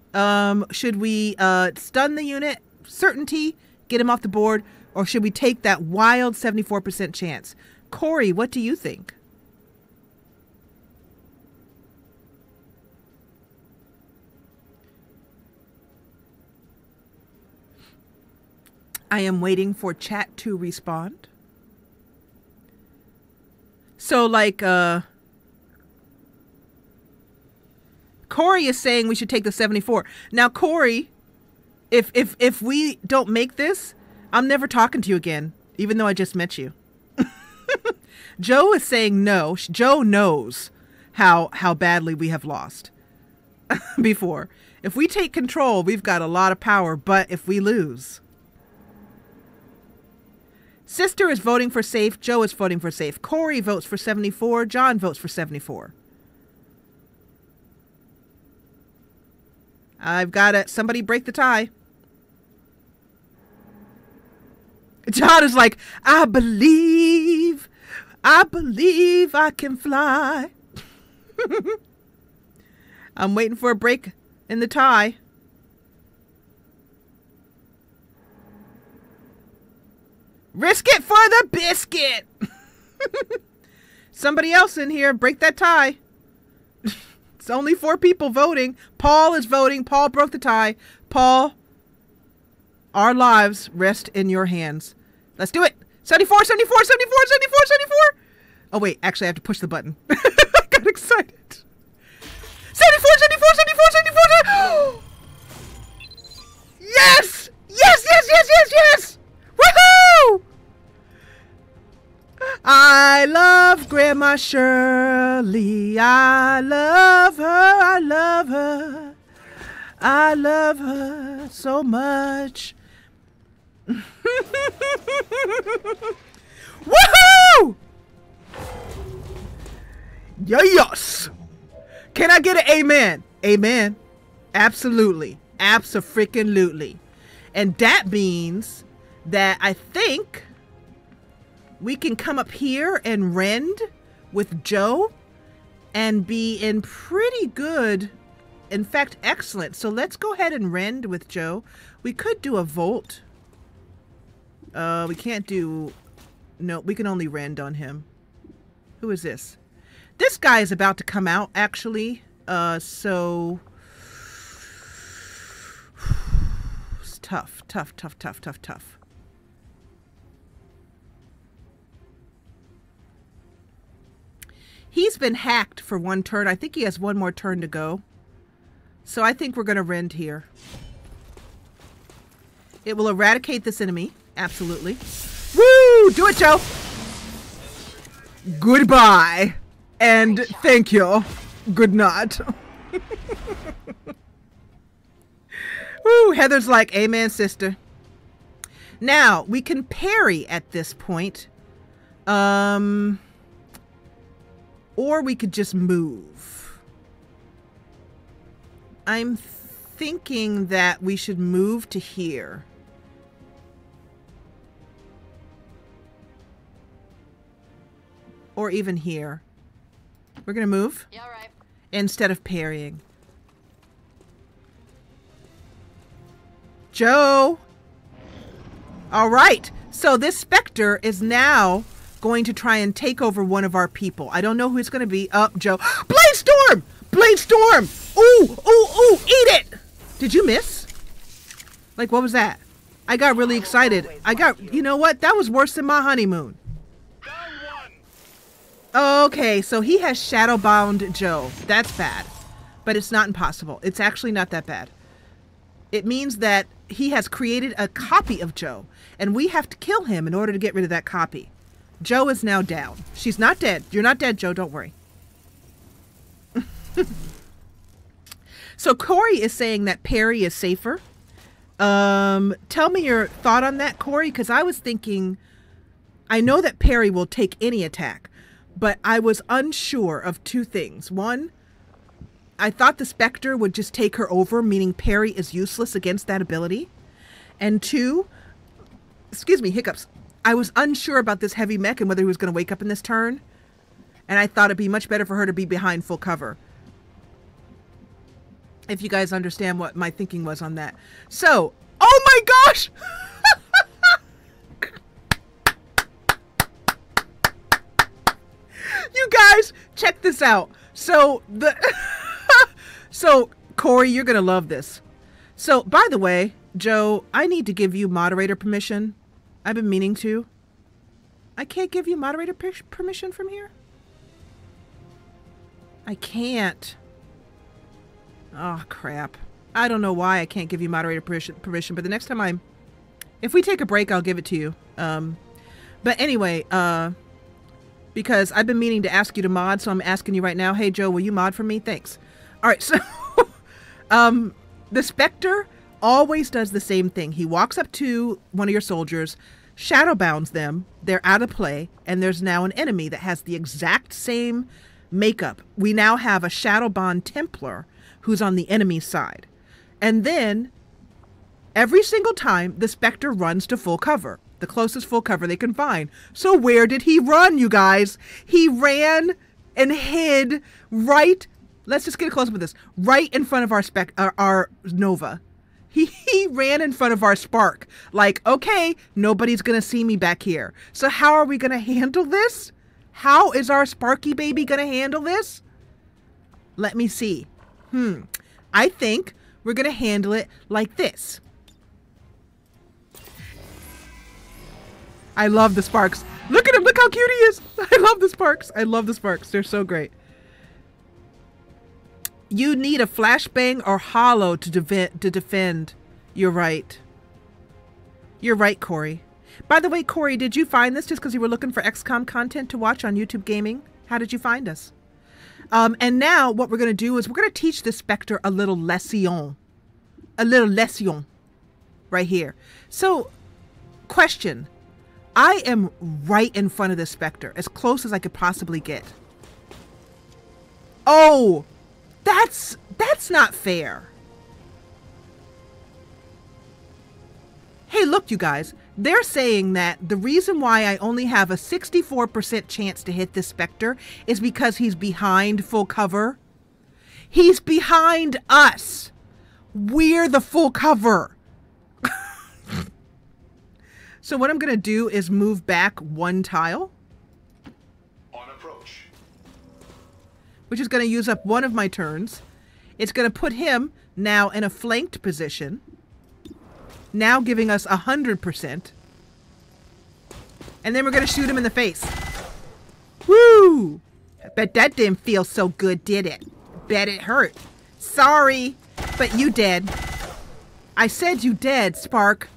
Should we stun the unit, certainty, get him off the board, or should we take that wild 74% chance? Corey, what do you think? I am waiting for chat to respond. So like Corey is saying we should take the 74. Now Corey, if we don't make this, I'm never talking to you again, even though I just met you. Joe is saying no. Joe knows how badly we have lost before. If we take control, we've got a lot of power, but if we lose. Sister is voting for safe. Joe is voting for safe. Corey votes for 74. John votes for 74. I've got to... Somebody break the tie. John is like, I believe I can fly. I'm waiting for a break in the tie. Risk it for the biscuit. Somebody else in here, break that tie. It's only 4 people voting. Paul is voting. Paul broke the tie. Paul, our lives rest in your hands. Let's do it. 74, 74, 74, 74, 74. Oh, wait. Actually, I have to push the button. I got excited. 74, 74, 74, 74. Yes! Yes, yes, yes, yes, yes! Woohoo! I love Grandma Shirley. I love her. I love her. I love her so much. Woohoo! Yes! Can I get an amen? Amen. Absolutely. Abso-freaking-lutely. And that means that I think we can come up here and rend with Joe and be in pretty good, in fact, excellent. So let's go ahead and rend with Joe. We could do a volt. We can't do... No, we can only rend on him. Who is this? This guy is about to come out, actually. So... It's tough, tough, tough, tough, tough, tough. He's been hacked for 1 turn. I think he has 1 more turn to go. So I think we're going to rend here. It will eradicate this enemy. Absolutely. Woo! Do it, Joe! Goodbye. And thank you. Good night. Woo! Heather's like, amen, sister. Now, we can parry at this point. Or we could just move. I'm thinking that we should move to here. Or even here. We're going to move. Yeah, right. Instead of parrying. Joe! All right. So this Spectre is now going to try and take over one of our people. I don't know who it's going to be. Up, Joe. Blade Storm! Blade Storm! Ooh, ooh, ooh, eat it! Did you miss? Like, what was that? I got really excited. You know what? That was worse than my honeymoon. Okay, so he has Shadowbound Joe. That's bad. But it's not impossible. It's actually not that bad. It means that he has created a copy of Joe, and we have to kill him in order to get rid of that copy. Joe is now down. She's not dead. You're not dead, Joe. Don't worry. So Corey is saying that Perry is safer. Tell me your thought on that, Corey, because I was thinking, I know that Perry will take any attack, but I was unsure of two things. One, I thought the Spectre would just take her over, meaning Perry is useless against that ability. And two, excuse me, hiccups. I was unsure about this heavy mech and whether he was going to wake up in this turn. And I thought it'd be much better for her to be behind full cover. If you guys understand what my thinking was on that. So, oh my gosh! You guys, check this out. So, so Corey, you're going to love this. So, by the way, Joe, I need to give you moderator permission. I've been meaning to. I can't give you moderator permission from here? I can't. Oh, crap. I don't know why I can't give you moderator permission, but the next time if we take a break, I'll give it to you. But anyway, because I've been meaning to ask you to mod, so I'm asking you right now. Hey, Joe, will you mod for me? Thanks. All right, so the Spectre always does the same thing. He walks up to one of your soldiers, shadow bounds them, they're out of play, and there's now an enemy that has the exact same makeup. We now have a Shadow Bond Templar who's on the enemy side. And then every single time the Spectre runs to full cover, the closest full cover they can find. So where did he run, you guys? He ran and hid right, let's just get a close up with this, right in front of our Nova. He ran in front of our Spark. Like, okay, nobody's going to see me back here. So how are we going to handle this? How is our Sparky baby going to handle this? Let me see. I think we're going to handle it like this. I love the Sparks. Look at him. Look how cute he is. I love the Sparks. I love the Sparks. They're so great. You need a flashbang or hollow to defend. You're right. You're right, Corey. By the way, Corey, did you find this just because you were looking for XCOM content to watch on YouTube Gaming? How did you find us? And now what we're going to do is we're going to teach the Spectre a little lesson. A little lesson. Right here. So, question. I am right in front of this Spectre. As close as I could possibly get. Oh! That's not fair. Hey, look, you guys. They're saying that the reason why I only have a 64% chance to hit this Spectre is because he's behind full cover. He's behind us. We're the full cover. So what I'm going to do is move back one tile. On approach. Which is going to use up one of my turns. It's going to put him now in a flanked position. Now giving us 100%. And then we're going to shoot him in the face. Woo! Bet that didn't feel so good, did it? Bet it hurt. Sorry, but you dead. I said you dead, Spark.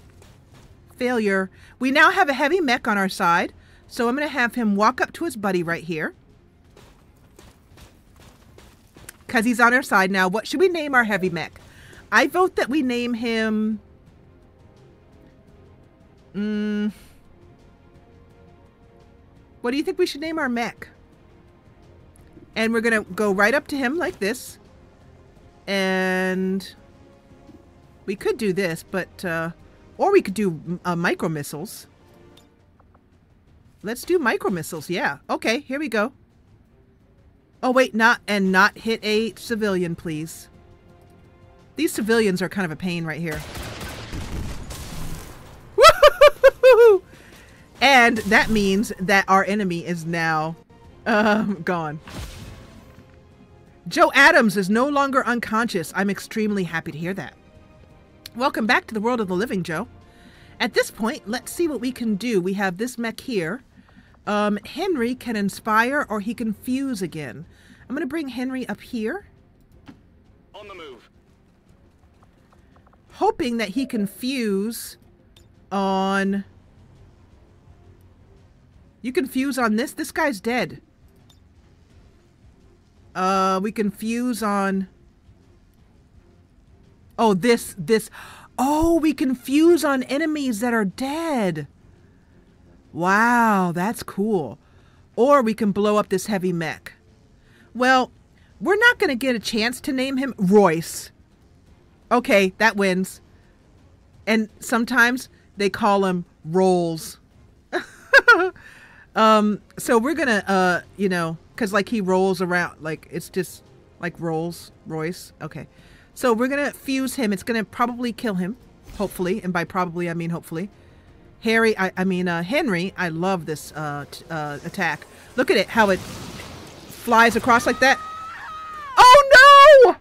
Failure. We now have a heavy mech on our side. So I'm going to have him walk up to his buddy right here. Because he's on our side now. What should we name our heavy mech? I vote that we name him... What do you think we should name our mech? And we're going to go right up to him like this. And we could do this, but... or we could do micro missiles. Let's do micro missiles. Yeah. Okay, here we go. Oh, wait, not hit a civilian, please. These civilians are kind of a pain right here. Woo-hoo-hoo-hoo-hoo! And that means that our enemy is now gone. Joe Adams is no longer unconscious. I'm extremely happy to hear that. Welcome back to the world of the living, Joe. At this point, let's see what we can do. We have this mech here. Henry can inspire or he can fuse again. I'm going to bring Henry up here. On the move. Hoping that he can fuse on... You can fuse on this. This guy's dead. We can fuse on... Oh, this. Oh, we can fuse on enemies that are dead. Wow, that's cool. Or we can blow up this heavy mech. Well, we're not going to get a chance to name him Royce. Okay, that wins. And sometimes they call him Rolls. So we're going to, you know, because like he rolls around, like it's just like Rolls, Royce. Okay. So we're going to fuse him. It's going to probably kill him, hopefully. And by probably, I mean hopefully. Henry, I love this attack. Look at it, how it flies across like that. Oh no!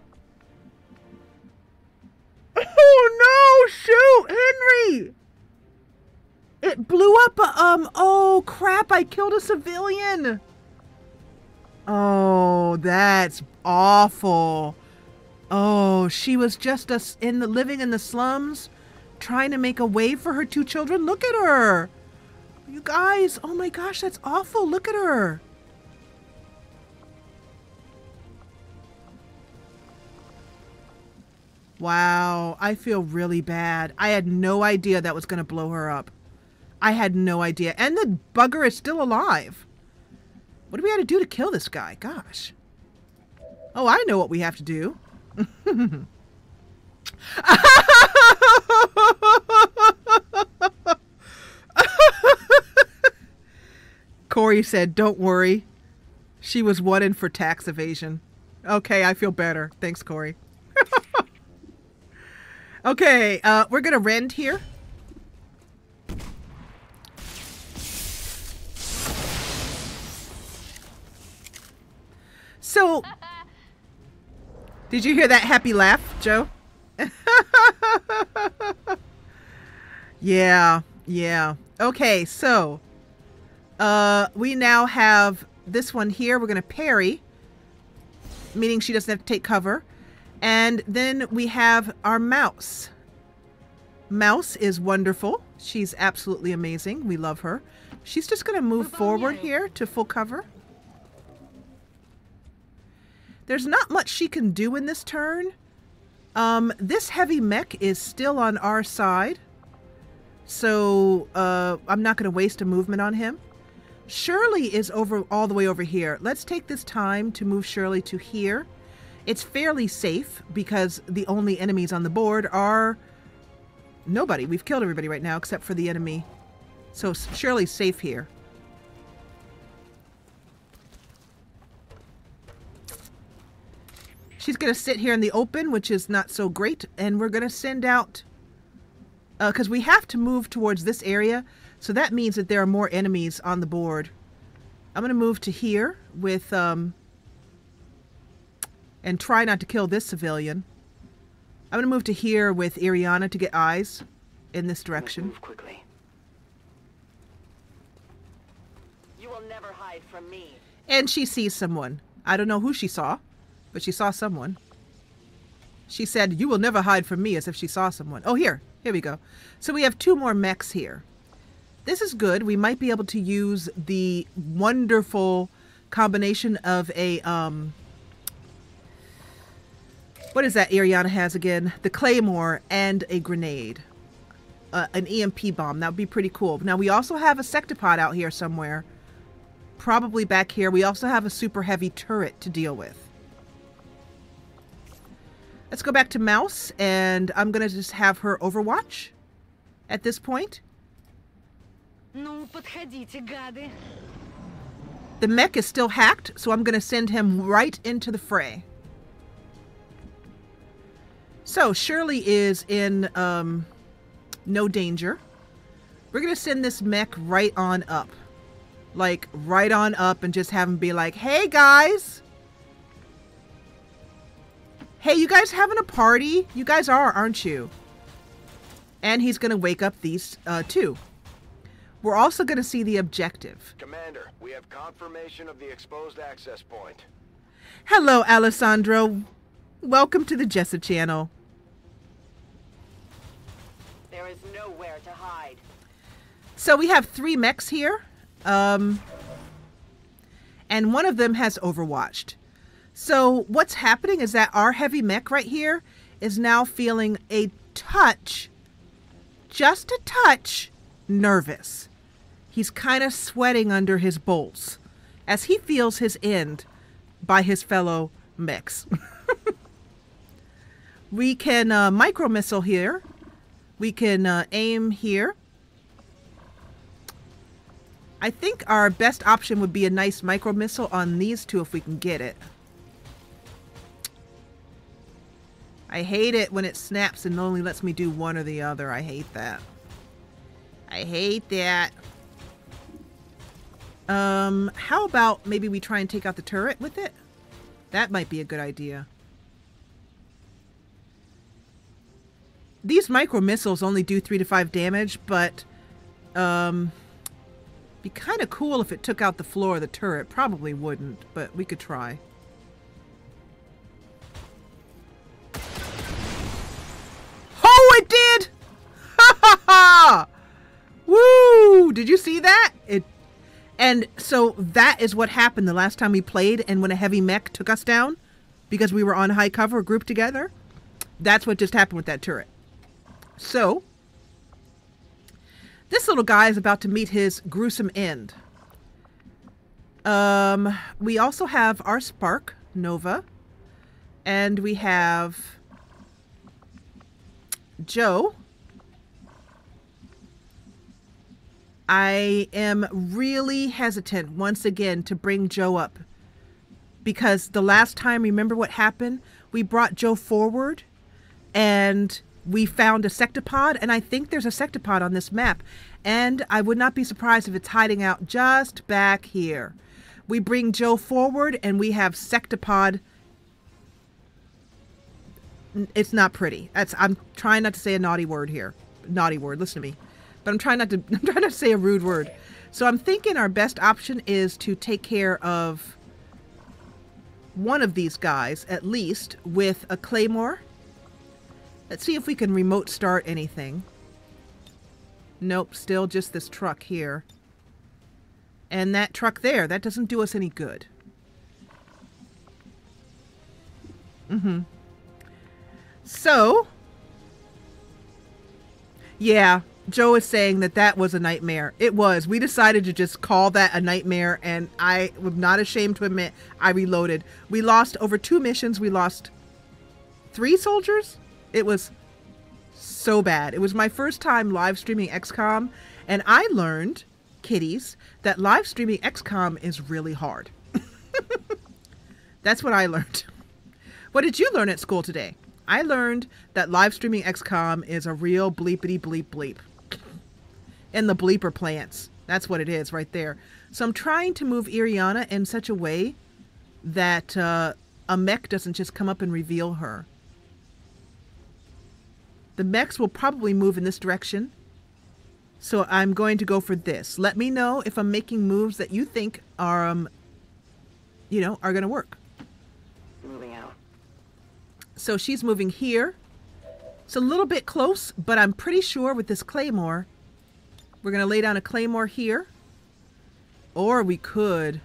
Oh no! Shoot, Henry! It blew up a, oh crap, I killed a civilian. Oh, that's awful. Oh, she was just living in the slums, trying to make a way for her 2 children. Look at her. You guys, oh my gosh, that's awful. Look at her. Wow, I feel really bad. I had no idea that was going to blow her up. I had no idea. And the bugger is still alive. What do we have to do to kill this guy? Gosh. Oh, I know what we have to do. Corey said, don't worry. She was wanted for tax evasion. Okay, I feel better. Thanks, Corey. Okay, we're going to rend here. So, did you hear that happy laugh, Joe? Yeah. Okay, so, we now have this one here. We're going to parry, meaning she doesn't have to take cover. And then we have our mouse. Mouse is wonderful. She's absolutely amazing. We love her. She's just going to move forward here to full cover. There's not much she can do in this turn. This heavy mech is still on our side. So I'm not going to waste a movement on him. Shirley is all the way over here. Let's take this time to move Shirley to here. It's fairly safe because the only enemies on the board are nobody. We've killed everybody right now except for the enemy. So Shirley's safe here. She's going to sit here in the open, which is not so great. And we're going to send out, because we have to move towards this area. So that means that there are more enemies on the board. I'm going to move to here with, and try not to kill this civilian. I'm going to move to here with Iriana to get eyes in this direction. Move quickly. You will never hide from me. And she sees someone. I don't know who she saw, but she saw someone. She said, "You will never hide from me," as if she saw someone. Oh, here we go. So we have 2 more mechs here. This is good. We might be able to use the wonderful combination of a, what is that Ariana has again? The Claymore and a grenade. An EMP bomb. That would be pretty cool. Now, we also have a sectopod out here somewhere. Probably back here. We also have a super heavy turret to deal with. Let's go back to Mouse, and I'm going to just have her overwatch at this point. The mech is still hacked, so I'm going to send him right into the fray. So Shirley is in no danger. We're going to send this mech right on up. Like, right on up and just have him be like, "Hey, guys. Hey, you guys having a party? You guys are, aren't you?" And he's going to wake up these 2. We're also going to see the objective. Commander, we have confirmation of the exposed access point. Hello, Alessandro. Welcome to the Jessa Channel. There is nowhere to hide. So we have 3 mechs here. And one of them has overwatched. So what's happening is that our heavy mech right here is now feeling a touch, just a touch, nervous. He's kind of sweating under his bolts as he feels his end by his fellow mechs. We can micro missile here. We can aim here. I think our best option would be a nice micro missile on these two if we can get it. I hate it when it snaps and only lets me do one or the other. I hate that. I hate that. How about maybe we try and take out the turret with it? That might be a good idea. These micro missiles only do 3 to 5 damage, but be kind of cool if it took out the floor of the turret. Probably wouldn't, but we could try. Oh, it did! Ha ha ha! Woo! Did you see that? And so that is what happened the last time we played, and when a heavy mech took us down because we were on high cover grouped together. That's what just happened with that turret. So this little guy is about to meet his gruesome end. We also have our Spark Nova, and we have Joe. I am really hesitant once again to bring Joe up because the last time, remember what happened? We brought Joe forward and we found a sectopod, and I think there's a sectopod on this map, and I would not be surprised if it's hiding out just back here. We bring Joe forward and we have sectopod. It's not pretty. I'm trying not to say a naughty word here. Naughty word, listen to me. But I'm trying not to say a rude word. So I'm thinking our best option is to take care of one of these guys, at least, with a claymore. Let's see if we can remote start anything. Nope, still just this truck here. And that truck there, that doesn't do us any good. So, yeah, Joe is saying that that was a nightmare. It was. We decided to just call that a nightmare, and I am not ashamed to admit I reloaded. We lost over 2 missions. We lost 3 soldiers. It was so bad. It was my first time live streaming XCOM, and I learned, kiddies, that live streaming XCOM is really hard. That's what I learned. What did you learn at school today? I learned that live streaming XCOM is a real bleepity bleep bleep. And the bleeper plants. That's what it is right there. So I'm trying to move Iriana in such a way that a mech doesn't just come up and reveal her. The mechs will probably move in this direction. So I'm going to go for this. Let me know if I'm making moves that you think are, are going to work. Moving out. So she's moving here. It's a little bit close, but I'm pretty sure with this claymore, we're going to lay down a claymore here. Or we could.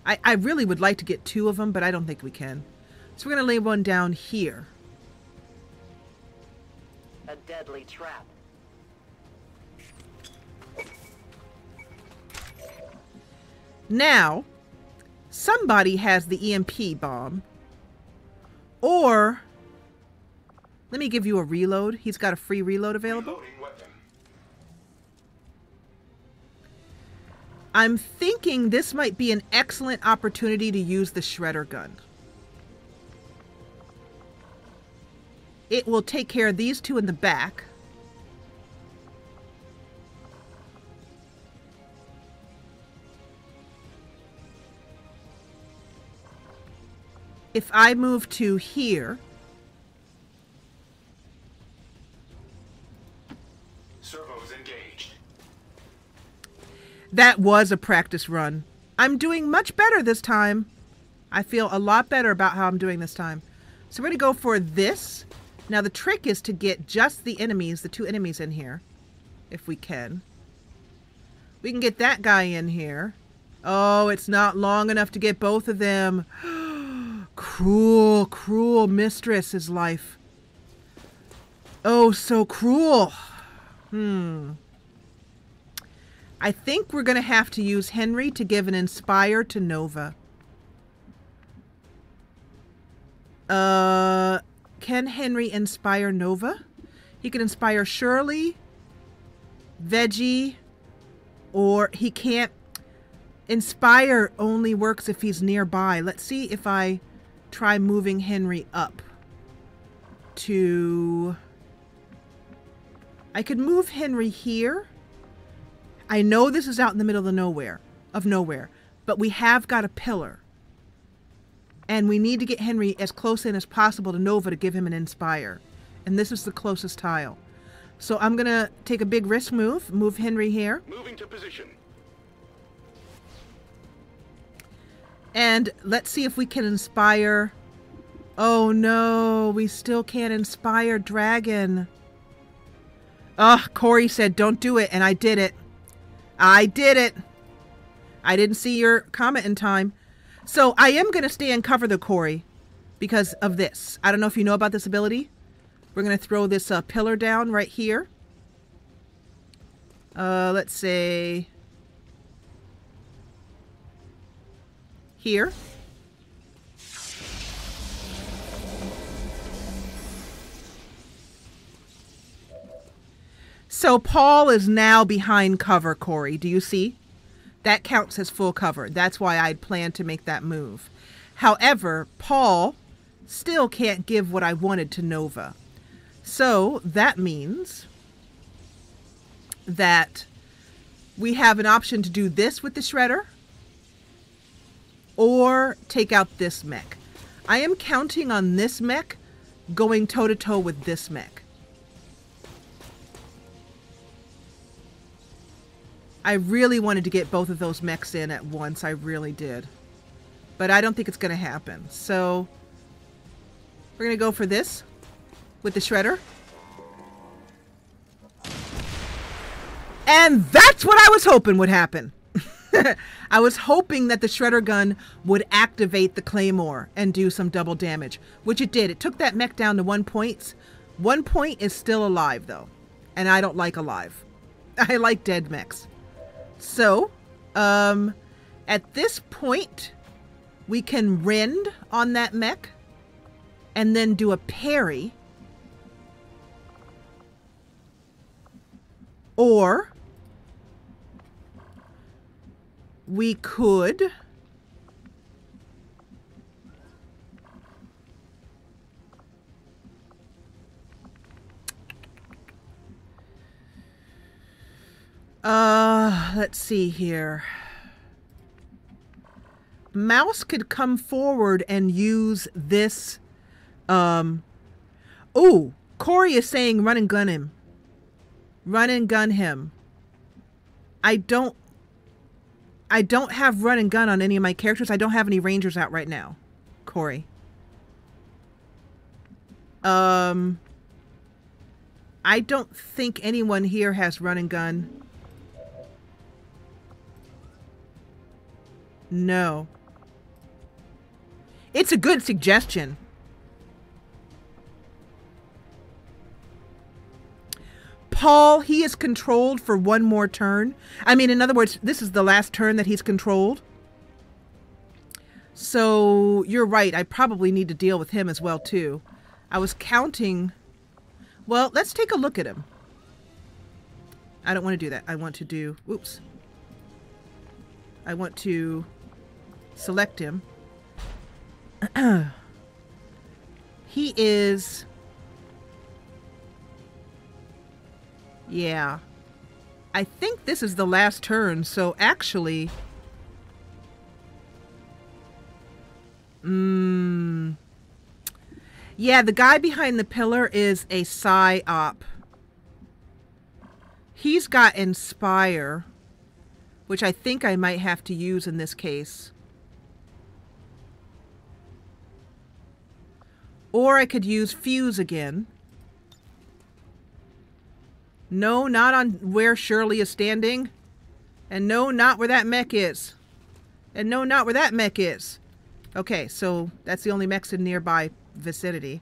I really would like to get 2 of them, but I don't think we can. So we're going to lay one down here. A deadly trap. Now, somebody has the EMP bomb. Or, let me give you a reload. He's got a free reload available. I'm thinking this might be an excellent opportunity to use the shredder gun. It will take care of these 2 in the back. If I move to here, servos engaged. That was a practice run. I'm doing much better this time. I feel a lot better about how I'm doing this time. So we're going to go for this. Now the trick is to get just the enemies, the 2 enemies in here, if we can. We can get that guy in here. Oh, it's not long enough to get both of them. Cruel, cruel mistress is life. Oh, so cruel. I think we're going to have to use Henry to give an Inspire to Nova. Can Henry inspire Nova? He can inspire Shirley, Veggie, or he can't. Inspire only works if he's nearby. Let's see if I try moving Henry up to... I could move Henry here. I know this is out in the middle of nowhere, but we have got a pillar. And we need to get Henry as close in as possible to Nova to give him an Inspire. And this is the closest tile. So I'm going to take a big risk move Henry here. Moving to position. And let's see if we can inspire. Oh no, we still can't inspire Dragon. Ugh, Corey said don't do it, and I did it. I did it. I didn't see your comment in time. So I am going to stay and cover the Corey because of this. I don't know if you know about this ability. We're going to throw this pillar down right here. Let's say here. So Paul is now behind cover, Corey. Do you see? That counts as full cover. That's why I'd planned to make that move. However, Paul still can't give what I wanted to Nova. So that means that we have an option to do this with the Shredder or take out this mech. I am counting on this mech going toe-to-toe with this mech. I really wanted to get both of those mechs in at once. I really did. But I don't think it's going to happen. So we're going to go for this with the Shredder. And that's what I was hoping would happen. I was hoping that the Shredder gun would activate the Claymore and do some double damage, which it did. It took that mech down to 1 point. 1 point is still alive, though. And I don't like alive. I like dead mechs. So, at this point, we can rend on that mech and then do a parry. Or we could let's see here. Mouse could come forward and use this. Oh, Corey is saying run and gun him. Run and gun him. I don't have run and gun on any of my characters. I don't have any rangers out right now, Corey. I don't think anyone here has run and gun. No. It's a good suggestion. Paul, he is controlled for one more turn. I mean, in other words, this is the last turn that he's controlled. So you're right. I probably need to deal with him as well, too. I was counting. Well, let's take a look at him. I don't want to do that. I want to do... Oops. I want to select him. He is... Yeah. I think this is the last turn, so actually... Yeah, the guy behind the pillar is a Psy-Op. He's got Inspire, which I think I might have to use in this case. Or I could use Fuse again. No, not on where Shirley is standing. And no, not where that mech is. And no, not where that mech is. Okay, so that's the only mechs in nearby vicinity.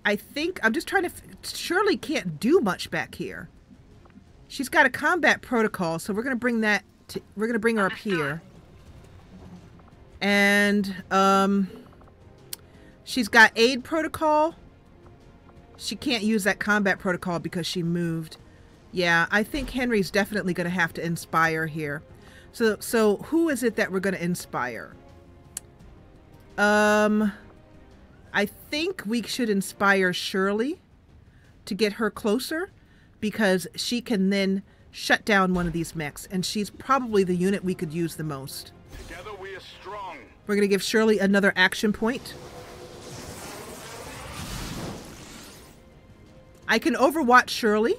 I think I'm just trying to. Shirley can't do much back here. She's got a combat protocol, so we're gonna bring that. We're gonna bring her up here. And she's got aid protocol. She can't use that combat protocol because she moved. Yeah, I think Henry's definitely gonna have to inspire here. So who is it that we're gonna inspire? I think we should inspire Shirley to get her closer because she can then shut down one of these mechs, and she's probably the unit we could use the most. Together we are strong. We're going to give Shirley another action point. I can overwatch Shirley,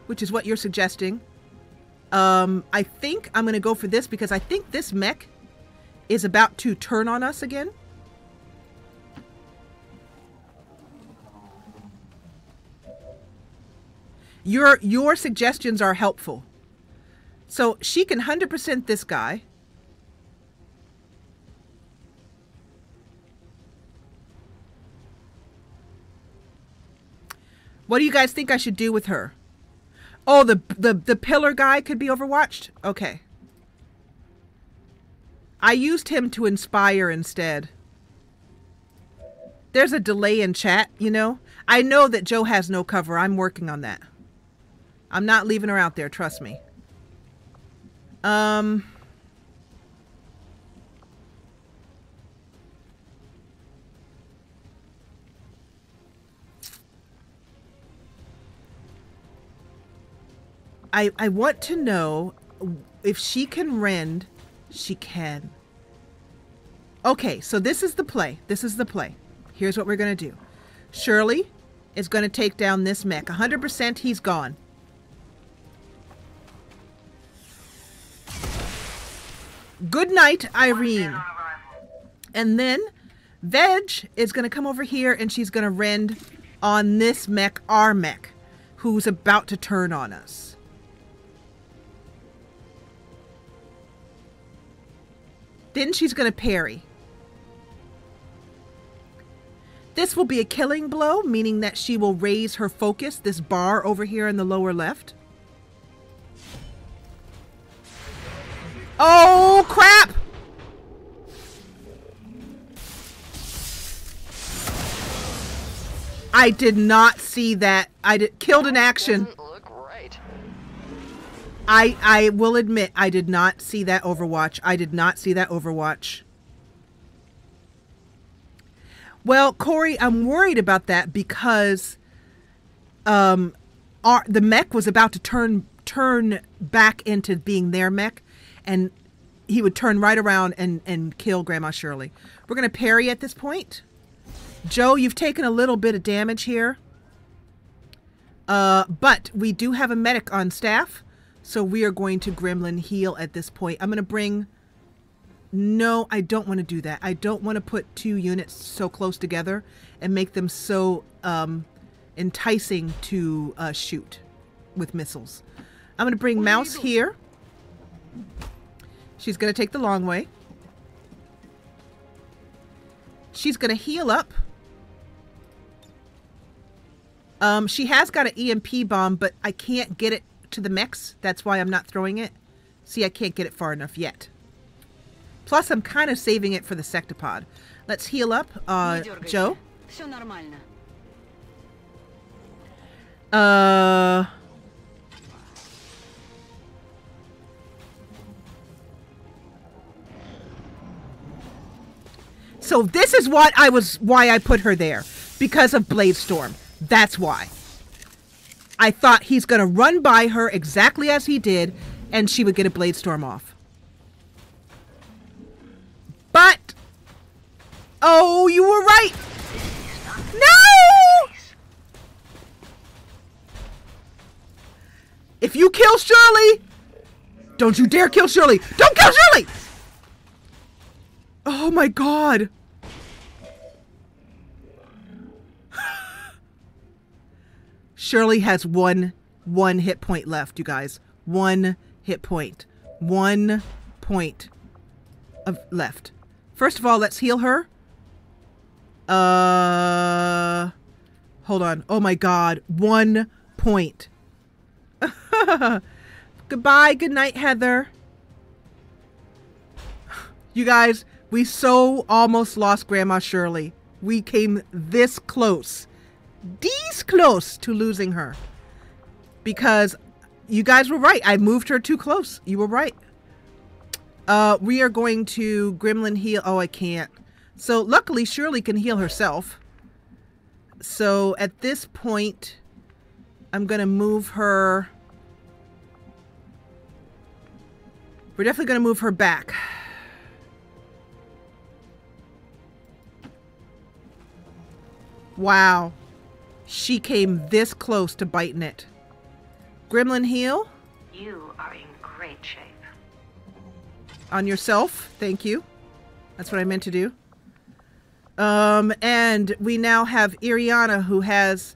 which is what you're suggesting. I think I'm going to go for this because I think this mech is about to turn on us again. Your suggestions are helpful. So she can 100% this guy. What do you guys think I should do with her? Oh, the pillar guy could be overwatched? Okay. I used him to inspire instead. There's a delay in chat, you know? I know that Joe has no cover. I'm working on that. I'm not leaving her out there, trust me. I want to know if she can rend. She can. Okay, so this is the play. This is the play. Here's what we're going to do. Shirley is going to take down this mech. 100% he's gone. Good night, Irene. And then Veg is going to come over here and she's going to rend on this mech, our mech, who's about to turn on us. Then she's going to parry. This will be a killing blow, meaning that she will raise her focus, this bar over here in the lower left. Oh, crap! I did not see that. Killed in action. Doesn't look right. I will admit, I did not see that Overwatch. I did not see that Overwatch. Well, Corey, I'm worried about that because the mech was about to turn back into being their mech, and he would turn right around and kill Grandma Shirley. We're going to parry at this point. Joe, you've taken a little bit of damage here. But we do have a medic on staff, so we are going to Gremlin heal at this point. I'm going to bring... No, I don't want to do that. I don't want to put two units so close together and make them so enticing to shoot with missiles. I'm going to bring Mouse here. She's going to take the long way. She's going to heal up. She has got an EMP bomb, but I can't get it to the mechs. That's why I'm not throwing it. See, I can't get it far enough yet. Plus, I'm kind of saving it for the sectopod. Let's heal up. Joe? So this is why I put her there. Because of Blade Storm. That's why. I thought he's going to run by her exactly as he did, and she would get a Blade Storm off. But, oh, you were right. No! If you kill Shirley, don't you dare kill Shirley. Don't kill Shirley! Oh my God. Shirley has one hit point left, you guys. 1 hit point. 1 point of left. First of all, let's heal her. Hold on. Oh my god. 1 point. Goodbye. Good night, Heather. You guys, we so almost lost Grandma Shirley. We came this close. This close to losing her. Because you guys were right. I moved her too close. You were right. We are going to Gremlin heal. Oh, I can't. So luckily Shirley can heal herself. So at this point, I'm going to move her. We're definitely going to move her back. Wow. She came this close to biting it. Gremlin heal. You are in great shape. On yourself. Thank you. That's what I meant to do. And we now have Iriana, who has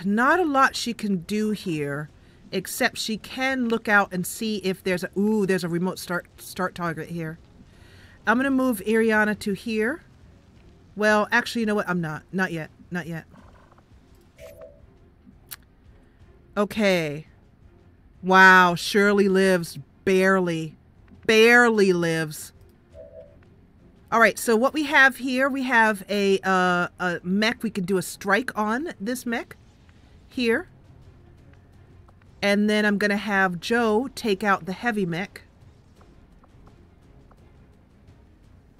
not a lot she can do here, except she can look out and see if there's a, ooh, there's a remote start target here. I'm going to move Iriana to here. Well, actually, you know what? I'm not. Not yet. Not yet. Okay. Wow. Shirley lives. Barely. Barely lives. All right. So what we have here, we have a mech. We can do a strike on this mech here. And then I'm going to have Joe take out the heavy mech.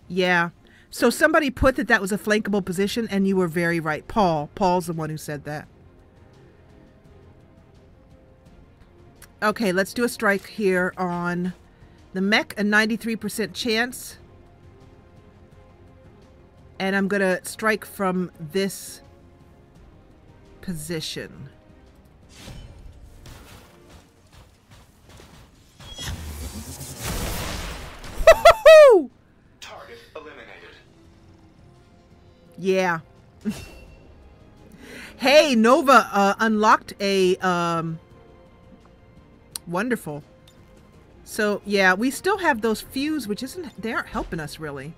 Yeah. So somebody put that was a flankable position, and you were very right. Paul's the one who said that. Okay, let's do a strike here on the mech, a 93% chance. And I'm going to strike from this position. Woo-hoo-hoo! Target eliminated. Yeah. Hey, Nova unlocked a wonderful. So yeah, we still have those fuse, which they aren't helping us really.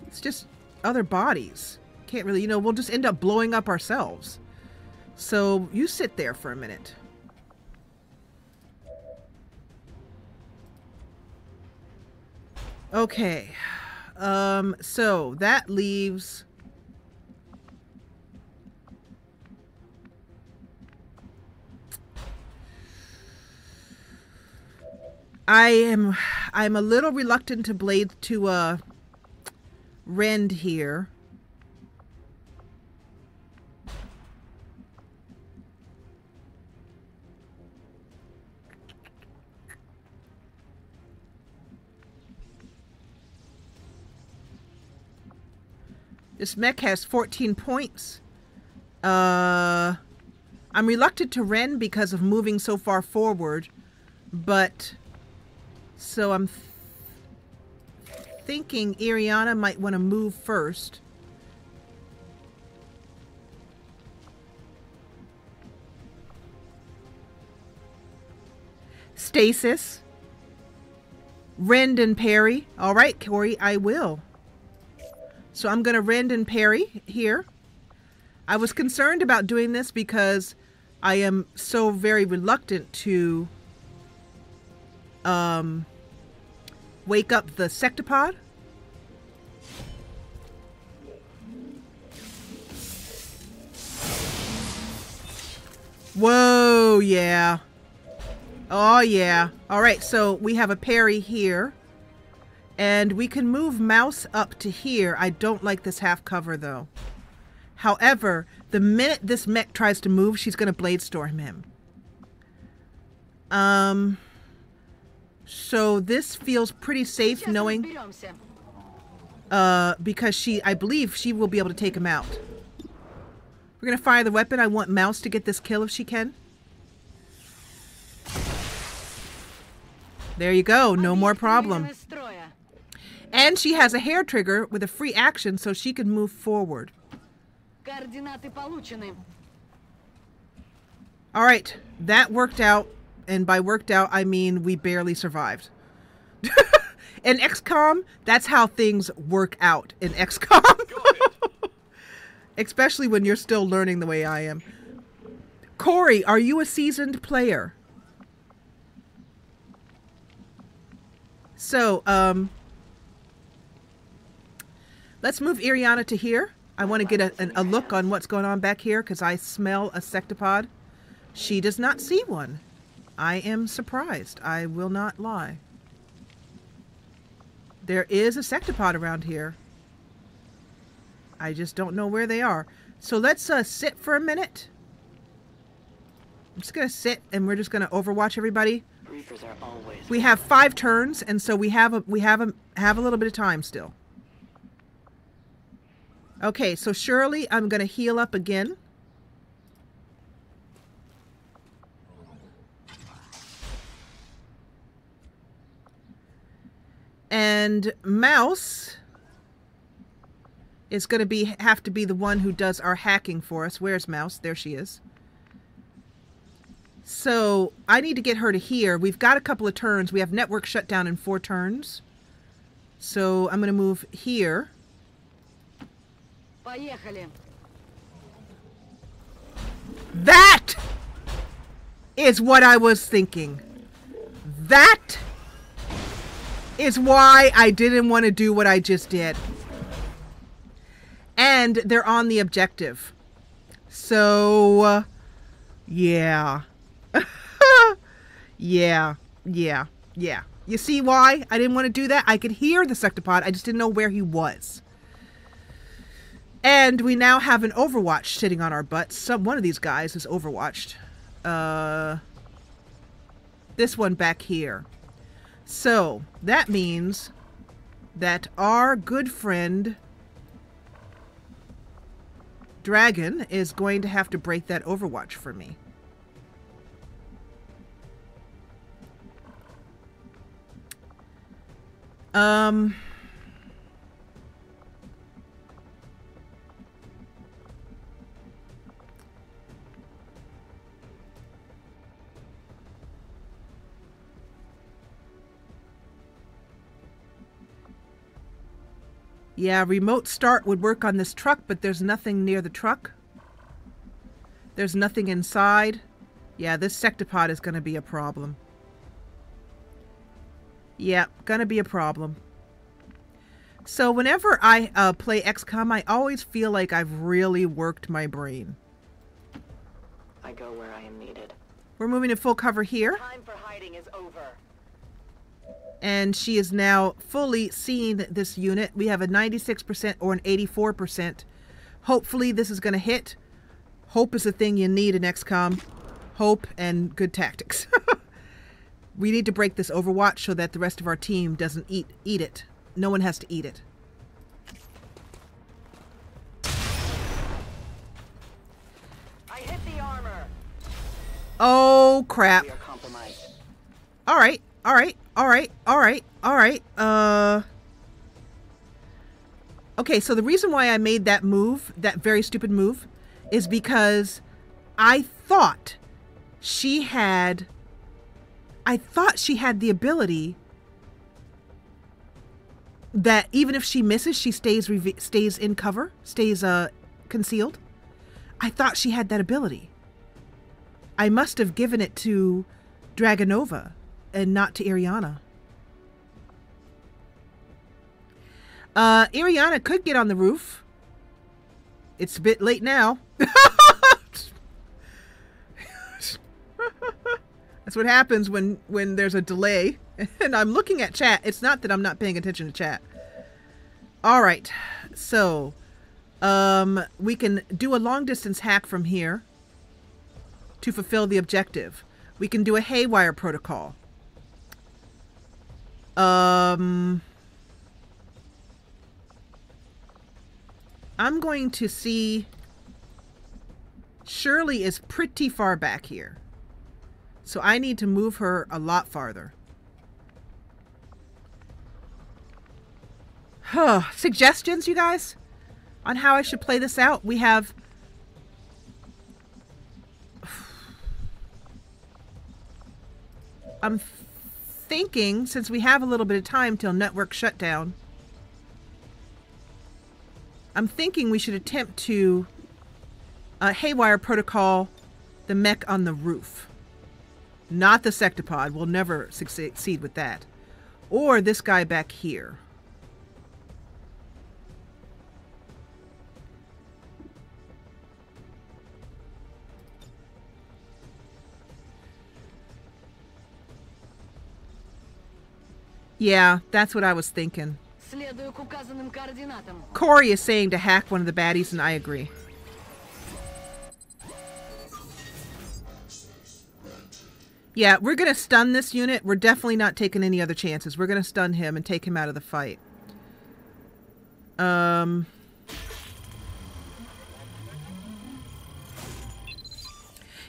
It's just other bodies. Can't really, we'll just end up blowing up ourselves. So you sit there for a minute. Okay. So that leaves I'm a little reluctant to blade to rend here. This mech has 14 points. I'm reluctant to rend because of moving so far forward, but so I'm thinking Iriana might want to move first. Stasis. Rend and parry. All right, Corey, I will. So I'm going to rend and parry here. I was concerned about doing this because I am so very reluctant to wake up the sectopod. Whoa, yeah. Oh, yeah. All right, so we have a parry here. And we can move mouse up to here. I don't like this half cover, though. However, the minute this mech tries to move, she's going to blade storm him. So this feels pretty safe knowing... because I believe she will be able to take him out. We're going to fire the weapon. I want mouse to get this kill if she can. There you go. No more problem. And she has a hair trigger with a free action, so she can move forward. All right, that worked out, and by worked out, I mean we barely survived. In XCOM, that's how things work out in XCOM. Especially when you're still learning the way I am. Corey, are you a seasoned player? So, let's move Iriana to here. I want to get a look on what's going on back here because I smell a sectopod. She does not see one. I am surprised. I will not lie. There is a sectopod around here. I just don't know where they are. So let's sit for a minute. I'm just going to sit and we're just going to overwatch everybody. Reapers are always... We have 5 turns and so we have a little bit of time still. Okay, so Shirley, I'm going to heal up again. And Mouse is going to have to be the one who does our hacking for us. Where's Mouse? There she is. So I need to get her to here. We've got a couple of turns. We have network shutdown in 4 turns. So I'm going to move here. That is what I was thinking. That is why I didn't want to do what I just did. And they're on the objective. So, yeah. yeah. You see why I didn't want to do that? I could hear the sectopod. I just didn't know where he was. And we now have an Overwatch sitting on our butts. One of these guys is Overwatched. This one back here. So, that means that our good friend Dragon is going to have to break that Overwatch for me. Yeah, remote start would work on this truck, but there's nothing near the truck. There's nothing inside. Yeah, this sectopod is going to be a problem. Yeah, going to be a problem. So whenever I play XCOM, I always feel like I've really worked my brain. I go where I am needed. We're moving to full cover here. Time for hiding is over. And she is now fully seeing this unit. We have a 96% or an 84%. Hopefully this is going to hit. Hope is the thing you need in XCOM. Hope and good tactics. We need to break this Overwatch so that the rest of our team doesn't eat it. No one has to eat it. I hit the armor. Oh, crap. We are compromised. All right. Okay, so the reason why I made that move, that very stupid move, is because I thought she had the ability that even if she misses, she stays in cover, stays concealed. I thought she had that ability. I must have given it to Dragonova and not to Iriana. Iriana could get on the roof. It's a bit late now. That's what happens when there's a delay. And I'm looking at chat. It's not that I'm not paying attention to chat. All right. So, we can do a long distance hack from here to fulfill the objective. We can do a haywire protocol. I'm going to see... Shirley is pretty far back here. So I need to move her a lot farther. Suggestions, you guys? On how I should play this out? We have... I'm thinking, since we have a little bit of time till network shutdown, I'm thinking we should attempt to haywire protocol the mech on the roof. Not the sectopod. We'll never succeed with that. Or this guy back here. Yeah, that's what I was thinking. Corey is saying to hack one of the baddies, and I agree. Yeah, we're going to stun this unit. We're definitely not taking any other chances. We're going to stun him and take him out of the fight.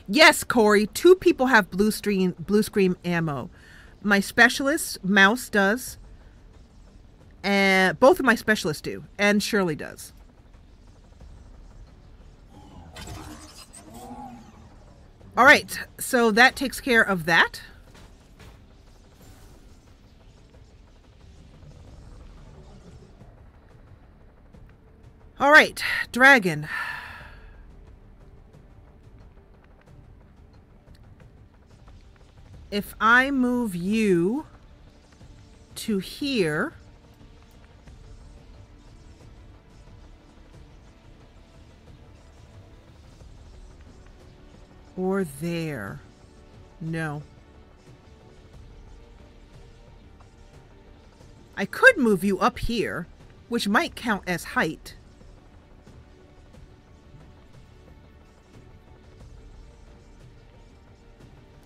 Yes, Corey. 2 people have blue screen ammo. My specialist, Mouse, does. And both of my specialists do. And Shirley does. All right. So that takes care of that. All right. Dragon. If I move you to here, or there, no. I could move you up here, which might count as height.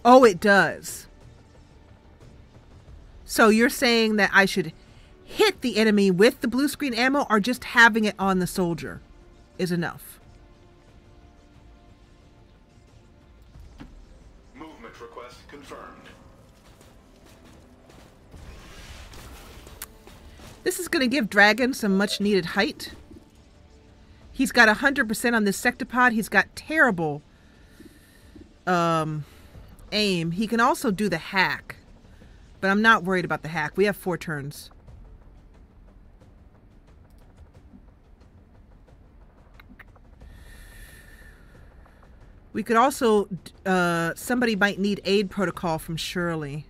Oh, it does. So you're saying that I should hit the enemy with the blue screen ammo, or just having it on the soldier is enough? Movement request confirmed. This is going to give Dragon some much needed height. He's got 100% on this sectopod. He's got terrible aim. He can also do the hack, but I'm not worried about the hack. We have 4 turns. We could also somebody might need aid protocol from Shirley.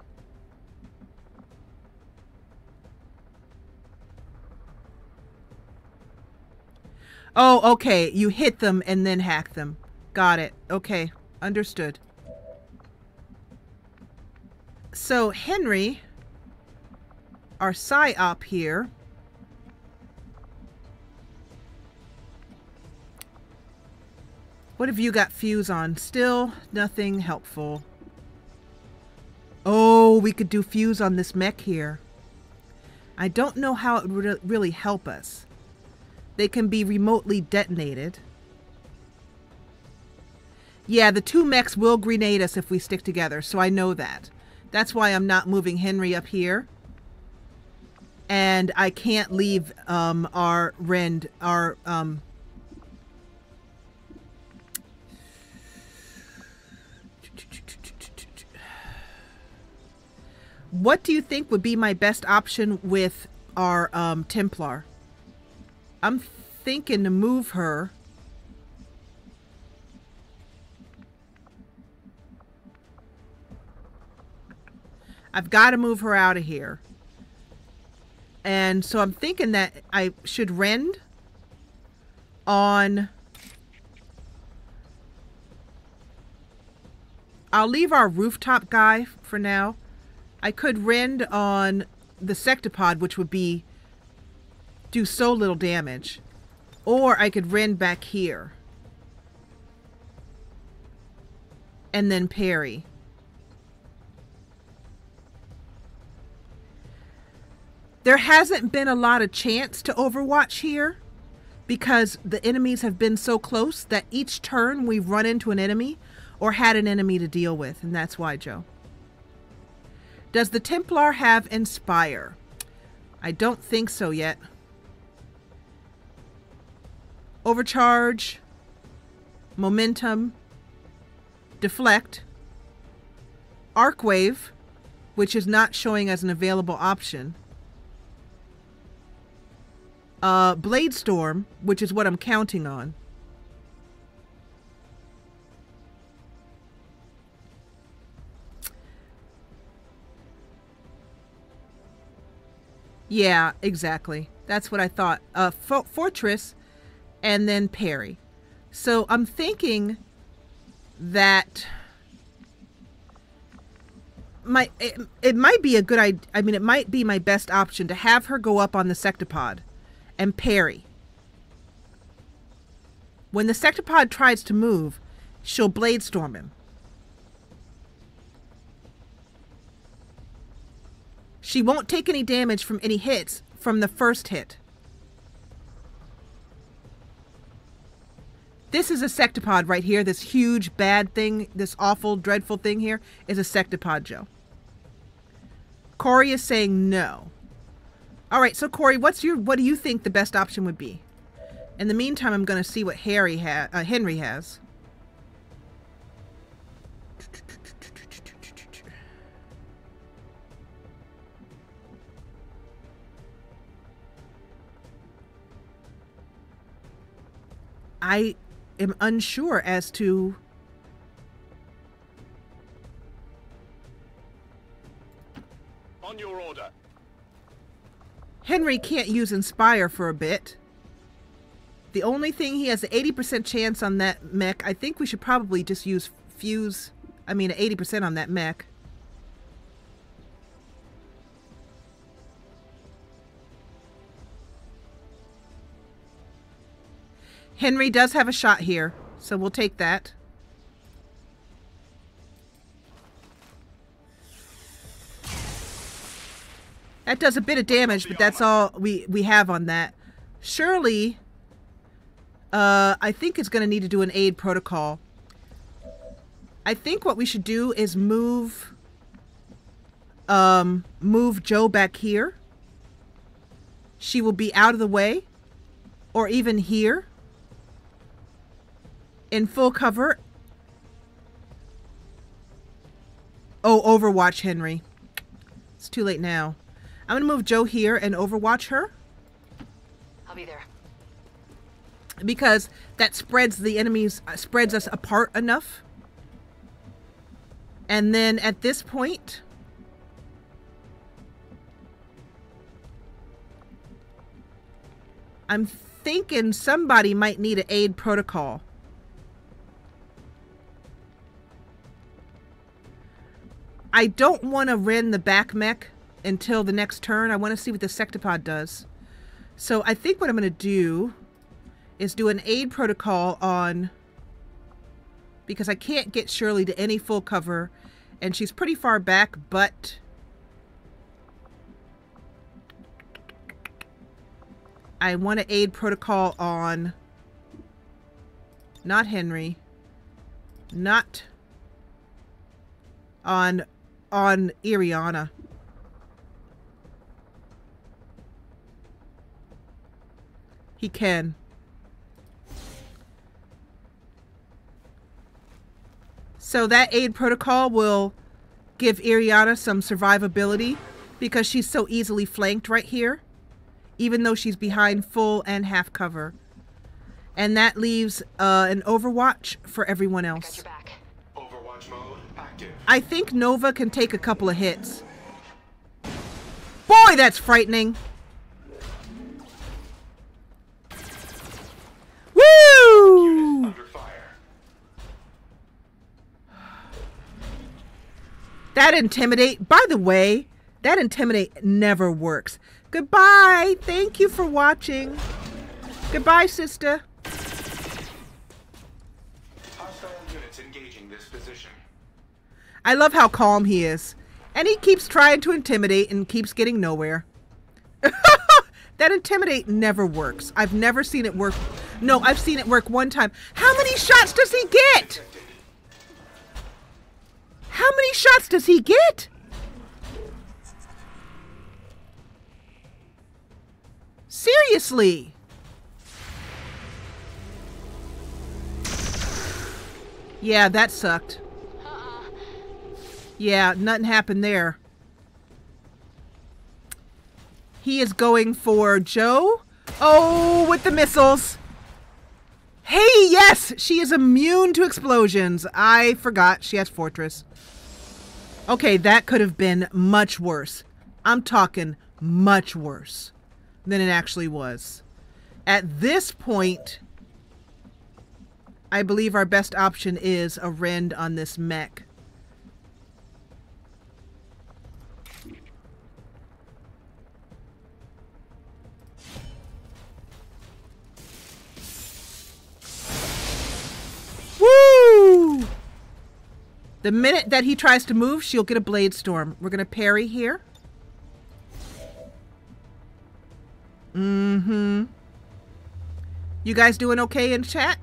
Oh, okay. You hit them and then hack them. Got it. Okay. Understood. So, Henry, our PSYOP here, what have you got fuse on? Still nothing helpful. Oh, we could do fuse on this mech here. I don't know how it would really help us. They can be remotely detonated. Yeah, the 2 mechs will grenade us if we stick together, so I know that. That's why I'm not moving Henry up here. And I can't leave our Rend, our what do you think would be my best option with our Templar? I'm thinking to move her. I've got to move her out of here. And so I'm thinking that I should Rend on... I'll leave our rooftop guy for now. I could Rend on the sectopod, which would be do so little damage. Or I could Rend back here. And then parry. There hasn't been a lot of chance to Overwatch here because the enemies have been so close that each turn we've run into an enemy or had an enemy to deal with, and that's why, Joe. Does the Templar have Inspire? I don't think so yet. Overcharge, Momentum, Deflect, Arc Wave, which is not showing as an available option. Blade Storm, which is what I'm counting on. Yeah, exactly. That's what I thought. Fortress and then parry. So I'm thinking that it might be a good idea. I mean, it might be my best option to have her go up on the sectopod and parry. When the sectopod tries to move, she'll blade storm him. She won't take any damage from any hits from the first hit. This is a sectopod right here. This huge bad thing, this awful, dreadful thing here is a sectopod, Joe. Corey is saying no. All right, so Corey, what do you think the best option would be? In the meantime, I'm going to see what Henry has. I am unsure as to On your order. Henry can't use Inspire for a bit. The only thing he has an 80% chance on that mech. I think we should probably just use Fuse. I mean, 80% on that mech. Henry does have a shot here, so we'll take that. That does a bit of damage, but that's all we have on that. Shirley, I think is going to need to do an aid protocol. I think what we should do is move Joe back here. She will be out of the way, or even here. In full cover. Oh, Overwatch Henry. It's too late now. I'm going to move Joe here and Overwatch her. I'll be there. Because that spreads the enemies, spreads us apart enough. And then at this point, I'm thinking somebody might need an aid protocol. I don't want to rend the back mech until the next turn. I want to see what the sectopod does. So I think what I'm going to do is do an aid protocol on... Because I can't get Shirley to any full cover. And she's pretty far back, but... I want to aid protocol on... Not Henry. Not... On Iriana. He can. So that aid protocol will give Iriana some survivability because she's so easily flanked right here, even though she's behind full and half cover. And that leaves an Overwatch for everyone else. Got your back. Overwatch mode active. I think Nova can take a couple of hits. Boy, that's frightening. Woo! Under fire. That Intimidate, by the way, that Intimidate never works. Goodbye. Thank you for watching. Goodbye, sister. Hostile units engaging this position. I love how calm he is. And he keeps trying to intimidate and keeps getting nowhere. That Intimidate never works. I've never seen it work. No, I've seen it work one time. How many shots does he get? How many shots does he get? Seriously. Yeah, that sucked. Yeah, nothing happened there. He is going for Joe. Oh, with the missiles. Hey, yes! She is immune to explosions. I forgot she has Fortress. Okay, that could have been much worse. I'm talking much worse than it actually was. At this point, I believe our best option is a rend on this mech. Woo! The minute that he tries to move, she'll get a blade storm. We're going to parry here. Mm-hmm. You guys doing okay in chat?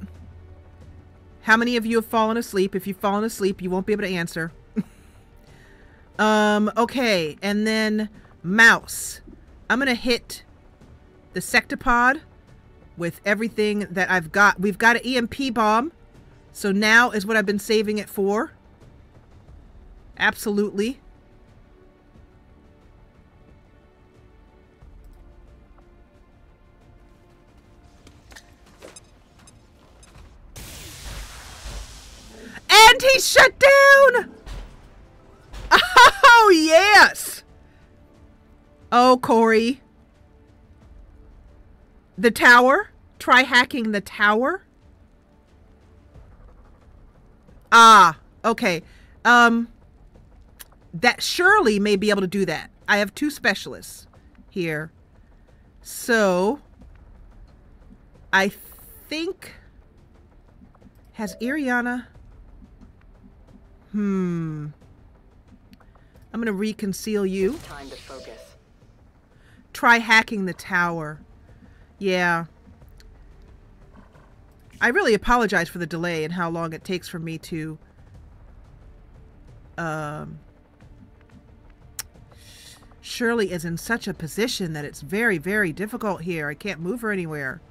How many of you have fallen asleep? If you've fallen asleep, you won't be able to answer. Okay. And then mouse. I'm going to hit the sectopod with everything that I've got. We've got an EMP bomb. So now is what I've been saving it for. Absolutely. And he's shut down! Oh, yes! Oh, Corey. The tower? Try hacking the tower? Ah, okay. That Shirley may be able to do that. I have 2 specialists here. So, I think... Has Ariana... I'm going to reconceal you. Time to focus. Try hacking the tower. Yeah. I really apologize for the delay and how long it takes for me to... Shirley is in such a position that it's very, very difficult here. I can't move her anywhere.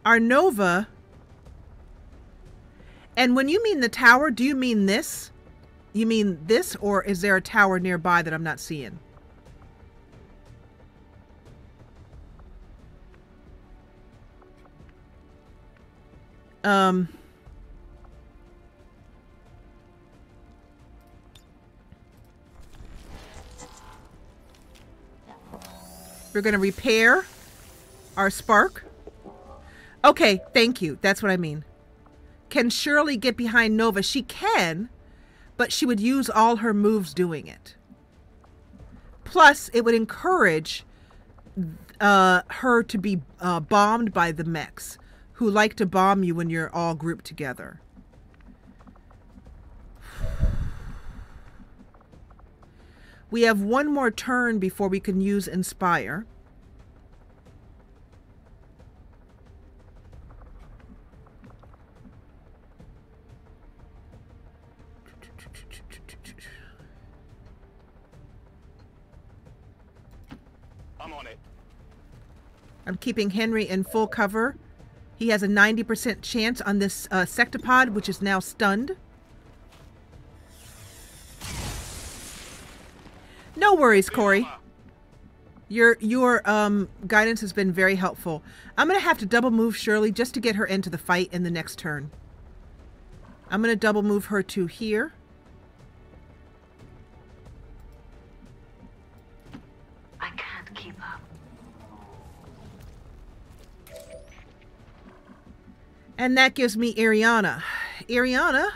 Our Nova... And when you mean the tower, do you mean this? You mean this, or is there a tower nearby that I'm not seeing? We're going to repair our spark. Okay, thank you. That's what I mean. Can Shirley get behind Nova? She can, but she would use all her moves doing it. Plus, it would encourage her to be bombed by the mechs, who like to bomb you when you're all grouped together. We have one more turn before we can use Inspire. I'm on it. I'm keeping Henry in full cover. He has a 90% chance on this sectopod, which is now stunned. No worries, Corey. Your guidance has been very helpful. I'm going to have to double move Shirley just to get her into the fight in the next turn. I'm going to double move her to here. I can't keep up. And that gives me Ariana. Ariana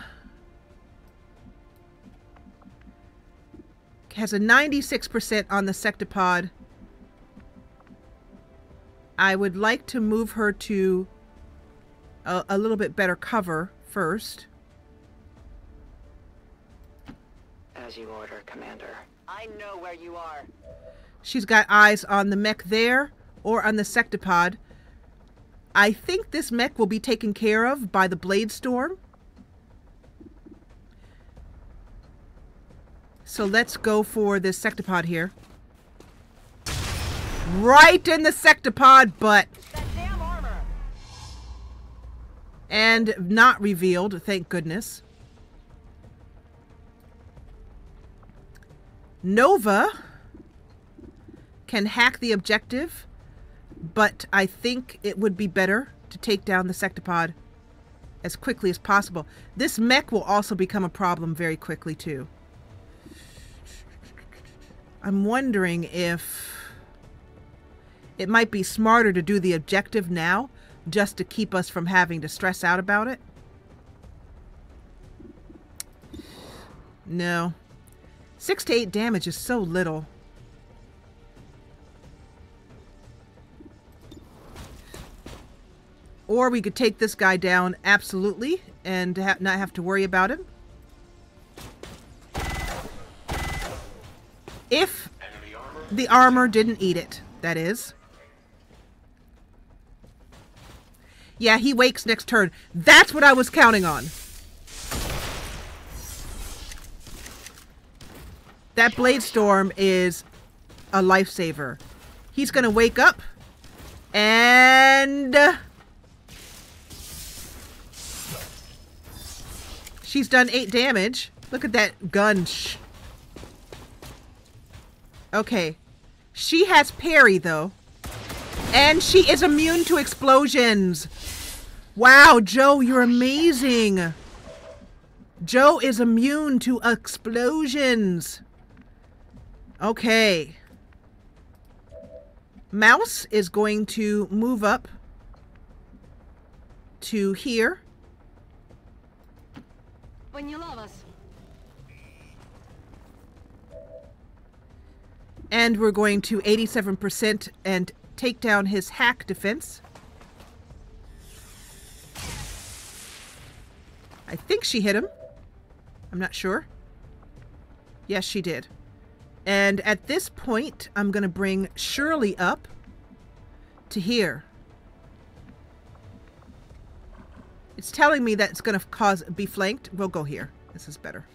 has a 96% on the sectopod. I would like to move her to a little bit better cover first. As you order, Commander. I know where you are. She's got eyes on the mech there or on the sectopod. I think this mech will be taken care of by the Blade Storm. So let's go for this sectopod here. Right in the sectopod butt. That damn armor. And not revealed, thank goodness. Nova can hack the objective, but I think it would be better to take down the sectopod as quickly as possible. This mech will also become a problem very quickly too. I'm wondering if it might be smarter to do the objective now, just to keep us from having to stress out about it. No. 6 to 8 damage is so little. Or we could take this guy down absolutely and not have to worry about him. If the armor didn't eat it, that is. Yeah, he wakes next turn. That's what I was counting on. That Blade Storm is a lifesaver. He's going to wake up and... she's done 8 damage. Look at that gun. Okay. She has parry, though. And she is immune to explosions. Wow, Joe, you're amazing. Joe is immune to explosions. Okay. Mouse is going to move up to here. When you love us. And we're going to 87% and take down his hack defense. I think she hit him. I'm not sure. Yes, she did. And at this point, I'm going to bring Shirley up to here. It's telling me that it's going to be flanked. We'll go here. This is better.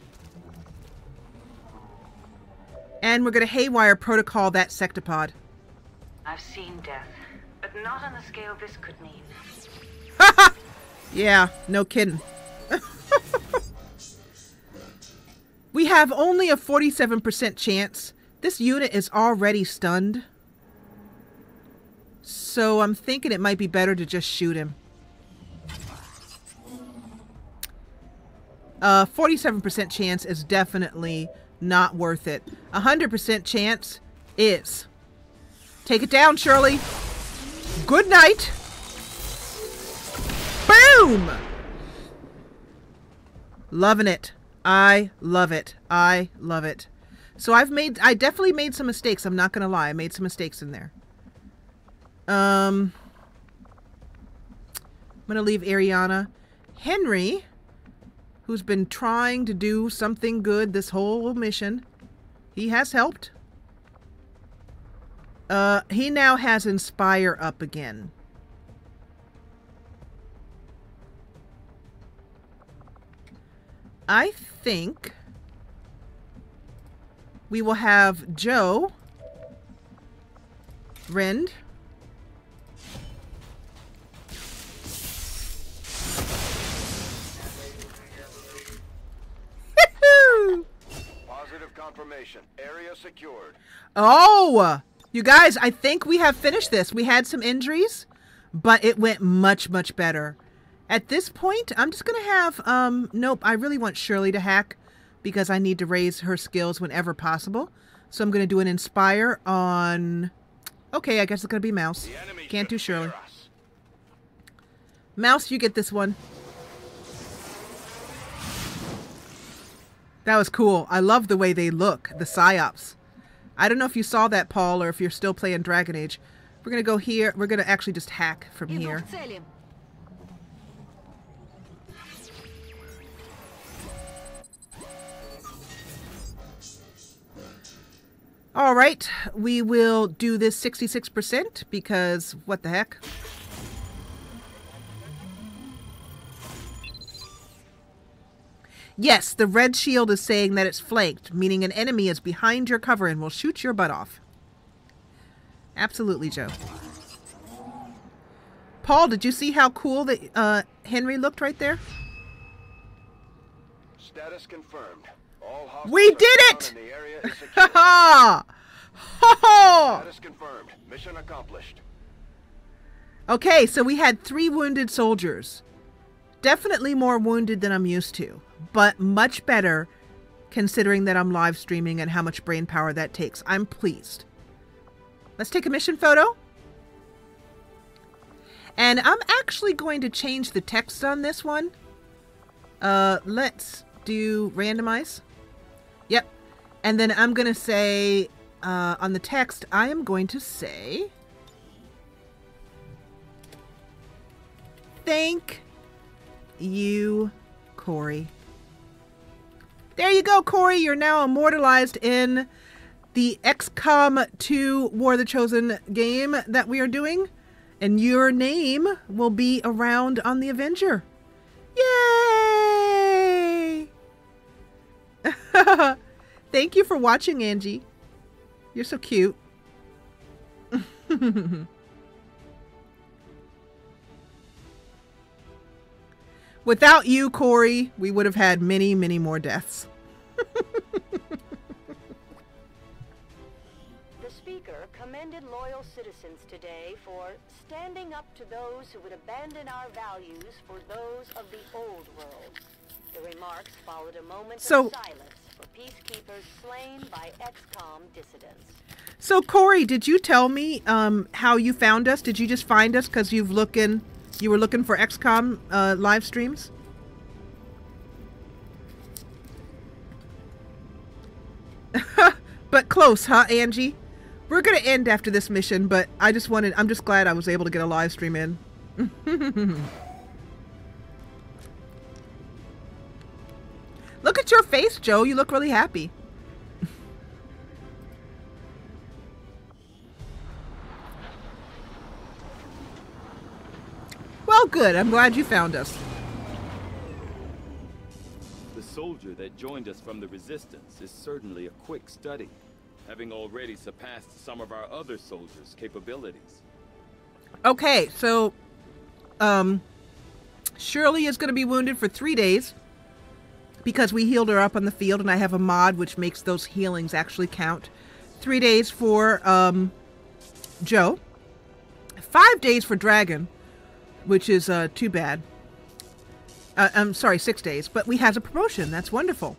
And we're going to haywire protocol that sectopod. I've seen death, but not on the scale this could mean. Yeah, no kidding. We have only a 47% chance. This unit is already stunned. So I'm thinking it might be better to just shoot him. 47% chance is definitely not worth it. 100% chance is. Take it down, Shirley. Good night. Boom! Loving it. I love it. I love it. So I definitely made some mistakes. I'm not going to lie. I made some mistakes in there. I'm going to leave Ariana. Henry, who's been trying to do something good this whole mission, he has helped. He now has Inspire up again. I think we will have Joe, Rend, Positive confirmation. Area secured. Oh, you guys, I think we have finished this. We had some injuries, but it went much, much better. At this point, I'm just going to have, nope, I really want Shirley to hack because I need to raise her skills whenever possible. So I'm going to do an Inspire on, okay, I guess it's going to be Mouse. Can't do Shirley. Mouse, you get this one. That was cool. I love the way they look, the psyops. I don't know if you saw that, Paul, or if you're still playing Dragon Age. We're going to go here. We're going to actually just hack from here. All right, we will do this 66% because what the heck? Yes, the red shield is saying that it's flanked, meaning an enemy is behind your cover and will shoot your butt off. Absolutely, Joe. Paul, did you see how cool that Henry looked right there? Status confirmed. All hostiles We are did down it! and the area is secure. Ha ha! Ha ha! Status confirmed. Mission accomplished. Okay, so we had 3 wounded soldiers. Definitely more wounded than I'm used to, but much better considering that I'm live streaming and how much brain power that takes. I'm pleased. Let's take a mission photo. And I'm actually going to change the text on this one. Let's do randomize. Yep. And then I'm going to say, on the text, I am going to say, thank you, Corey. There you go, Corey. You're now immortalized in the XCOM 2 War of the Chosen game that we are doing. And your name will be around on the Avenger. Yay! Thank you for watching, Angie. You're so cute. Without you, Corey, we would have had many, many more deaths. The speaker commended loyal citizens today for standing up to those who would abandon our values for those of the old world. The remarks followed a moment of silence for peacekeepers slain by XCOM dissidents. So, Corey, did you tell me how you found us? Did you just find us because you were looking for XCOM live streams? But close, huh, Angie? We're gonna end after this mission, but I'm just glad I was able to get a live stream in. Look at your face, Joe. You look really happy. Well, good. I'm glad you found us. The soldier that joined us from the Resistance is certainly a quick study, having already surpassed some of our other soldiers' capabilities. Okay, so Shirley is going to be wounded for 3 days because we healed her up on the field, and I have a mod which makes those healings actually count. 3 days for Joe. 5 days for Dragon, which is too bad. I'm sorry, 6 days, but we have a promotion. That's wonderful.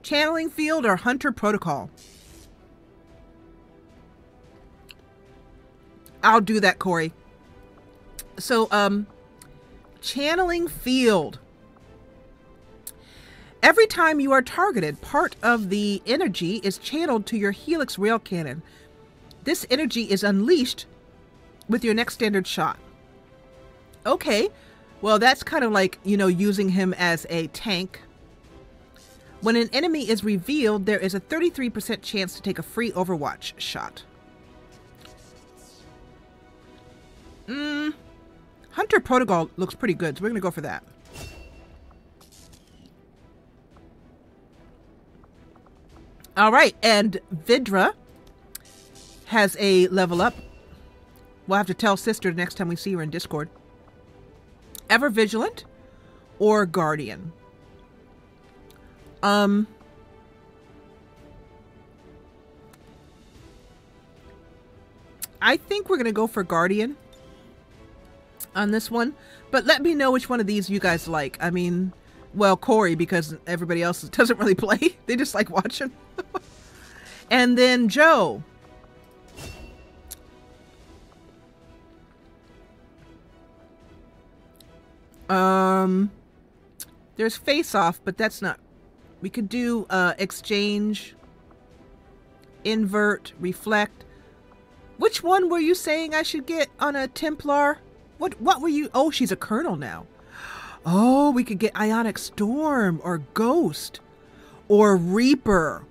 Channeling field or hunter protocol? I'll do that, Corey. So, channeling field. Every time you are targeted, part of the energy is channeled to your Helix rail cannon. This energy is unleashed with your next standard shot. Okay, well, that's kind of like, you know, using him as a tank. When an enemy is revealed, there is a 33% chance to take a free Overwatch shot. Hunter Protocol looks pretty good, so we're going to go for that. All right, and Vidra has a level up. We'll have to tell Sister next time we see her in Discord. Ever Vigilant or Guardian? I think we're going to go for Guardian on this one. But let me know which one of these you guys like. I mean, well, Corey, because everybody else doesn't really play. They just like watching. And then Joe. There's Face Off, but that's not... We could do Exchange, Invert, Reflect. Which one were you saying I should get on a Templar? What were you... Oh, she's a Colonel now. Oh, we could get Ionic Storm or Ghost or Reaper.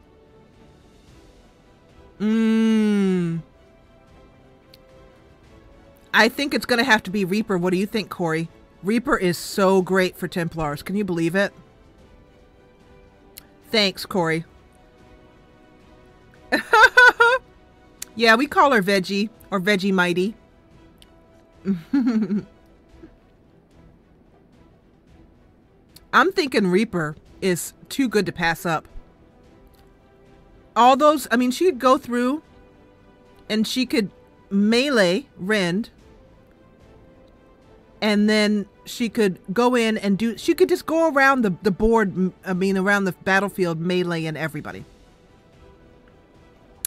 I think it's going to have to be Reaper. What do you think, Corey? Reaper is so great for Templars. Can you believe it? Thanks, Corey. Yeah, we call her Veggie or Veggie Mighty. I'm thinking Reaper is too good to pass up. All those, I mean, she could go through and she could melee Rend. And then she could go in and do, she could just go around the board, I mean, around the battlefield, melee and everybody.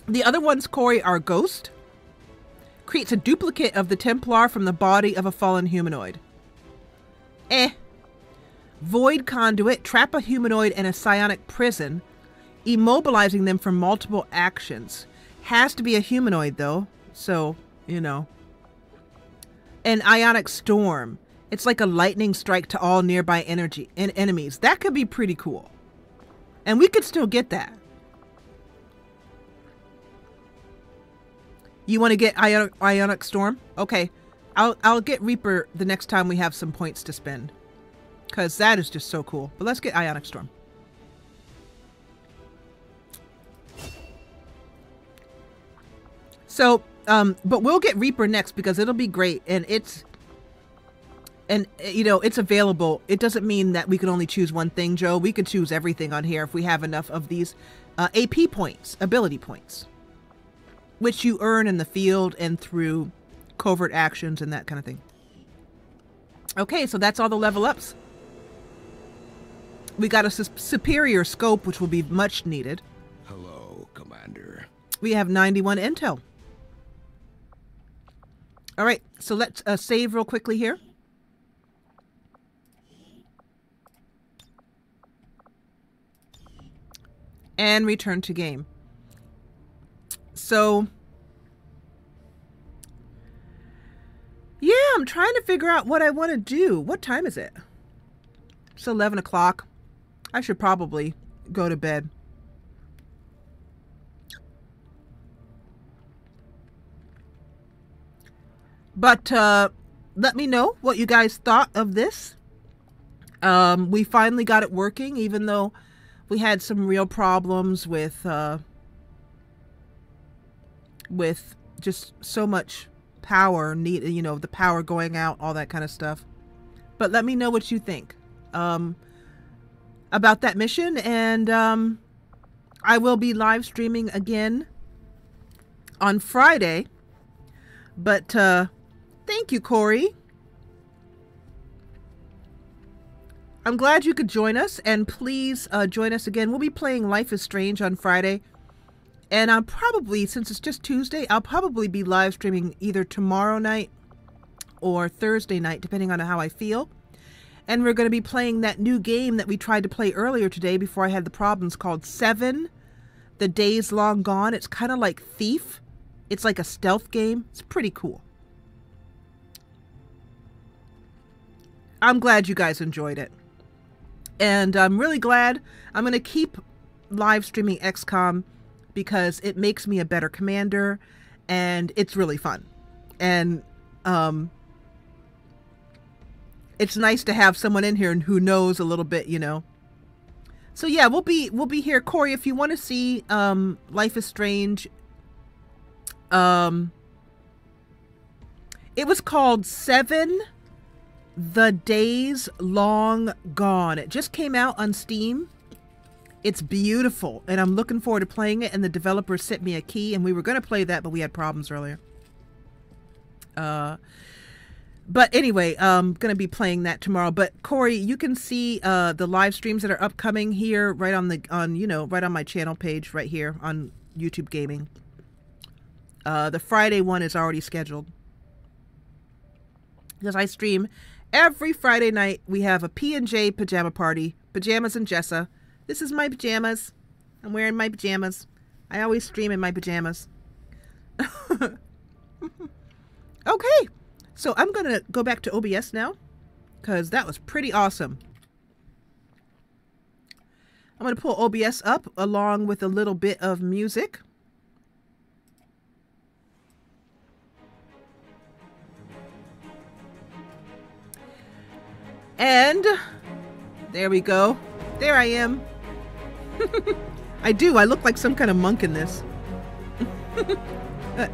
The other ones, Corey, are Ghost. Creates a duplicate of the Templar from the body of a fallen humanoid. Void Conduit, trap a humanoid in a psionic prison, immobilizing them for multiple actions. Has to be a humanoid, though, so, you know. An Ionic Storm. It's like a lightning strike to all nearby enemies. That could be pretty cool. And we could still get that. You want to get Ionic Storm? Okay. I'll get Reaper the next time we have some points to spend. Because that is just so cool. But let's get Ionic Storm. So, but we'll get Reaper next because it'll be great. And you know, it's available. It doesn't mean that we can only choose one thing, Joe. We could choose everything on here if we have enough of these AP points, ability points, which you earn in the field and through covert actions and that kind of thing. Okay, so that's all the level ups. We got a superior scope, which will be much needed. Hello, Commander. We have 91 intel. All right, so let's save real quickly here. And return to game. So, yeah, I'm trying to figure out what I want to do. What time is it? It's 11 o'clock. I should probably go to bed. But let me know what you guys thought of this. We finally got it working, even though we had some real problems with just so much power needed, you know, the power going out, all that kind of stuff. But let me know what you think about that mission, and I will be live streaming again on Friday. But thank you, Corey. I'm glad you could join us, and please join us again. We'll be playing Life is Strange on Friday. And I'll probably, since it's just Tuesday, I'll probably be live streaming either tomorrow night or Thursday night, depending on how I feel. And we're going to be playing that new game that we tried to play earlier today before I had the problems, called 7, The Days Long Gone. It's kind of like Thief. It's like a stealth game. It's pretty cool. I'm glad you guys enjoyed it. And I'm really glad. I'm going to keep live streaming XCOM because it makes me a better commander, and it's really fun. And it's nice to have someone in here who knows a little bit, you know. So yeah, we'll be here. Corey, if you want to see Life is Strange, it was called 7 The Days Long Gone. It just came out on Steam. It's beautiful, and I'm looking forward to playing it, and the developer sent me a key, and we were going to play that, but we had problems earlier. But anyway, I'm going to be playing that tomorrow. But Corey, you can see the live streams that are upcoming here right on right on my channel page right here on YouTube Gaming. The Friday one is already scheduled because I stream every Friday night. We have a P&J pajama party, Pajamas and Jessa. This is my pajamas. I'm wearing my pajamas. I always stream in my pajamas. Okay. So I'm going to go back to OBS now because that was pretty awesome. I'm going to pull OBS up along with a little bit of music. And there we go. There I am. I do. I look like some kind of monk in this.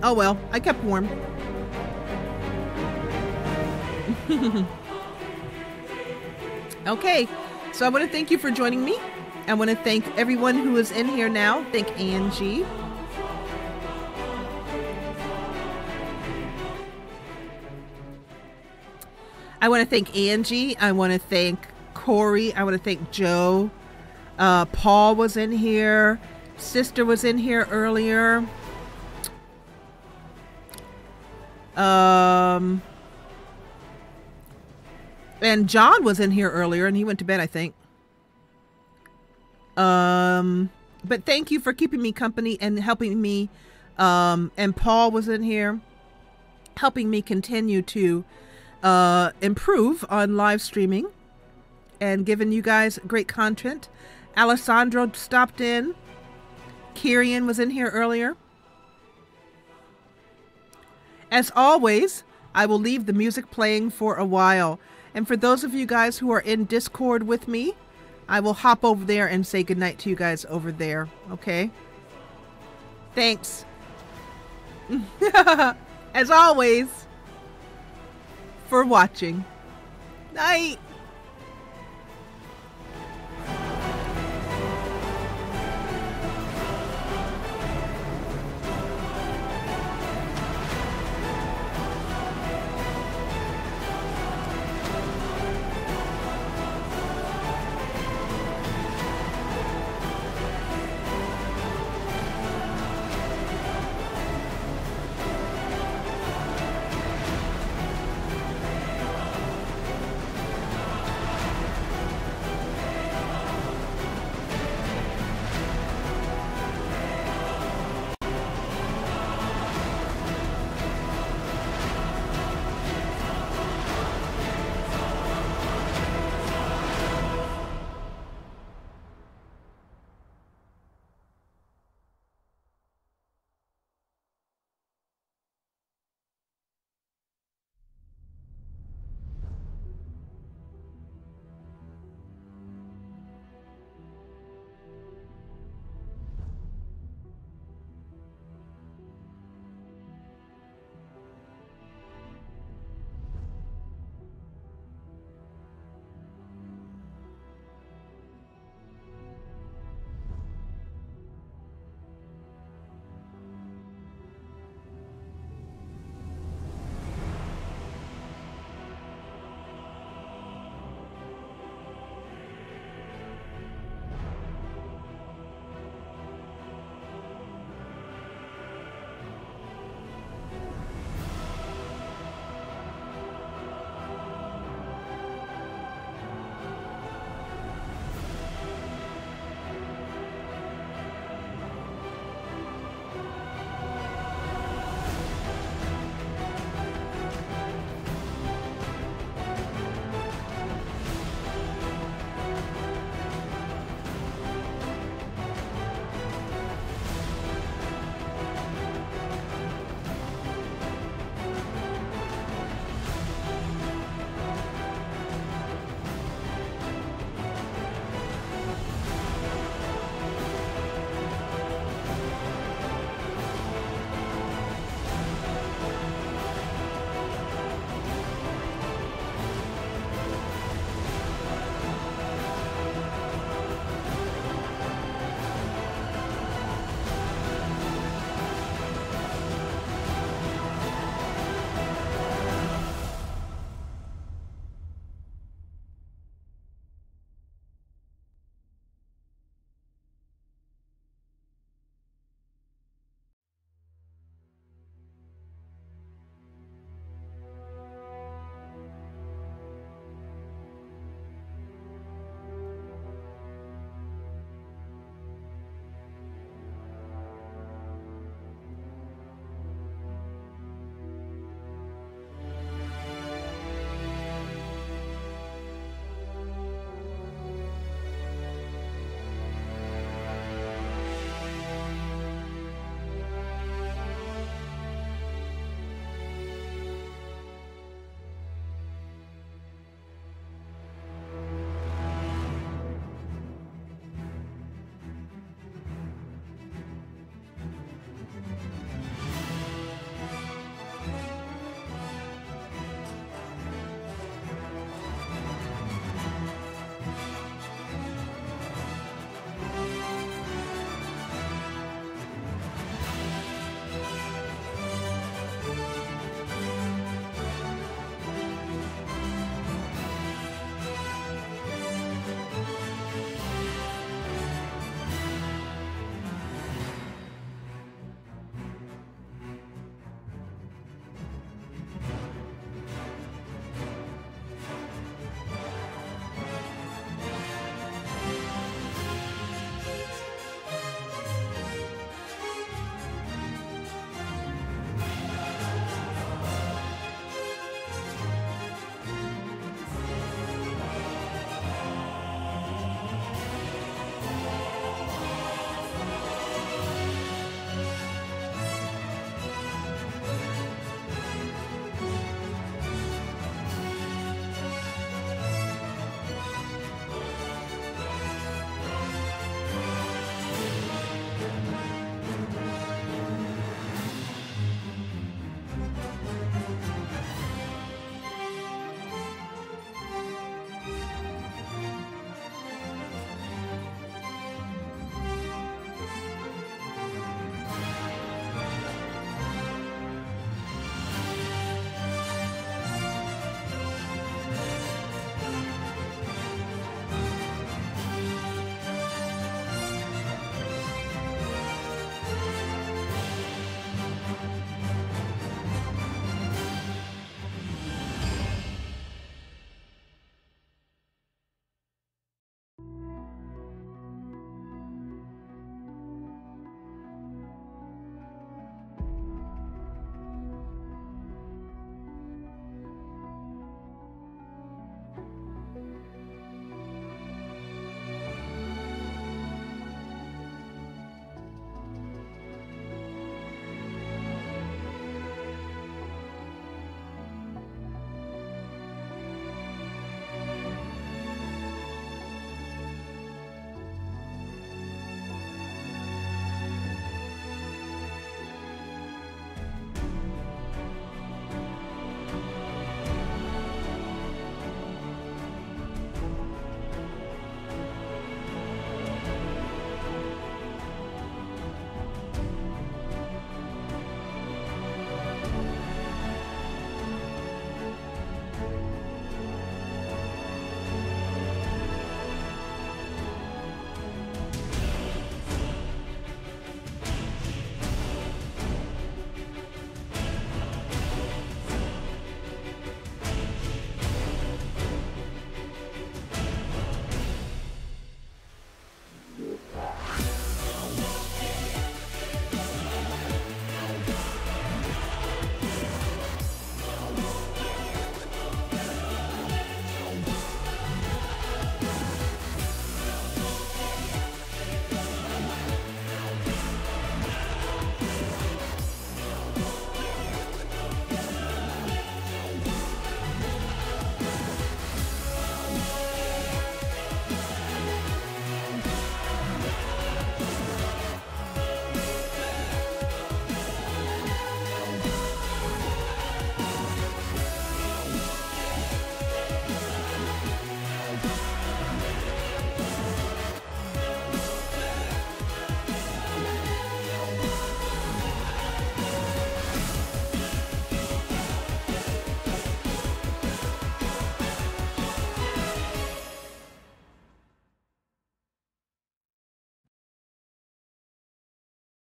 Oh well, I kept warm. Okay, so I want to thank you for joining me. I want to thank everyone who is in here now. Thank Angie. I want to thank Angie. I want to thank Corey. I want to thank Joe. Paul was in here. Sister was in here earlier. And John was in here earlier, and he went to bed, I think. But thank you for keeping me company and helping me. And Paul was in here, helping me continue to improve on live streaming and giving you guys great content. Alessandro stopped in. Kirian was in here earlier. As always, I will leave the music playing for a while. And for those of you guys who are in Discord with me, I will hop over there and say goodnight to you guys over there. Okay? Thanks. As always, for watching. Night.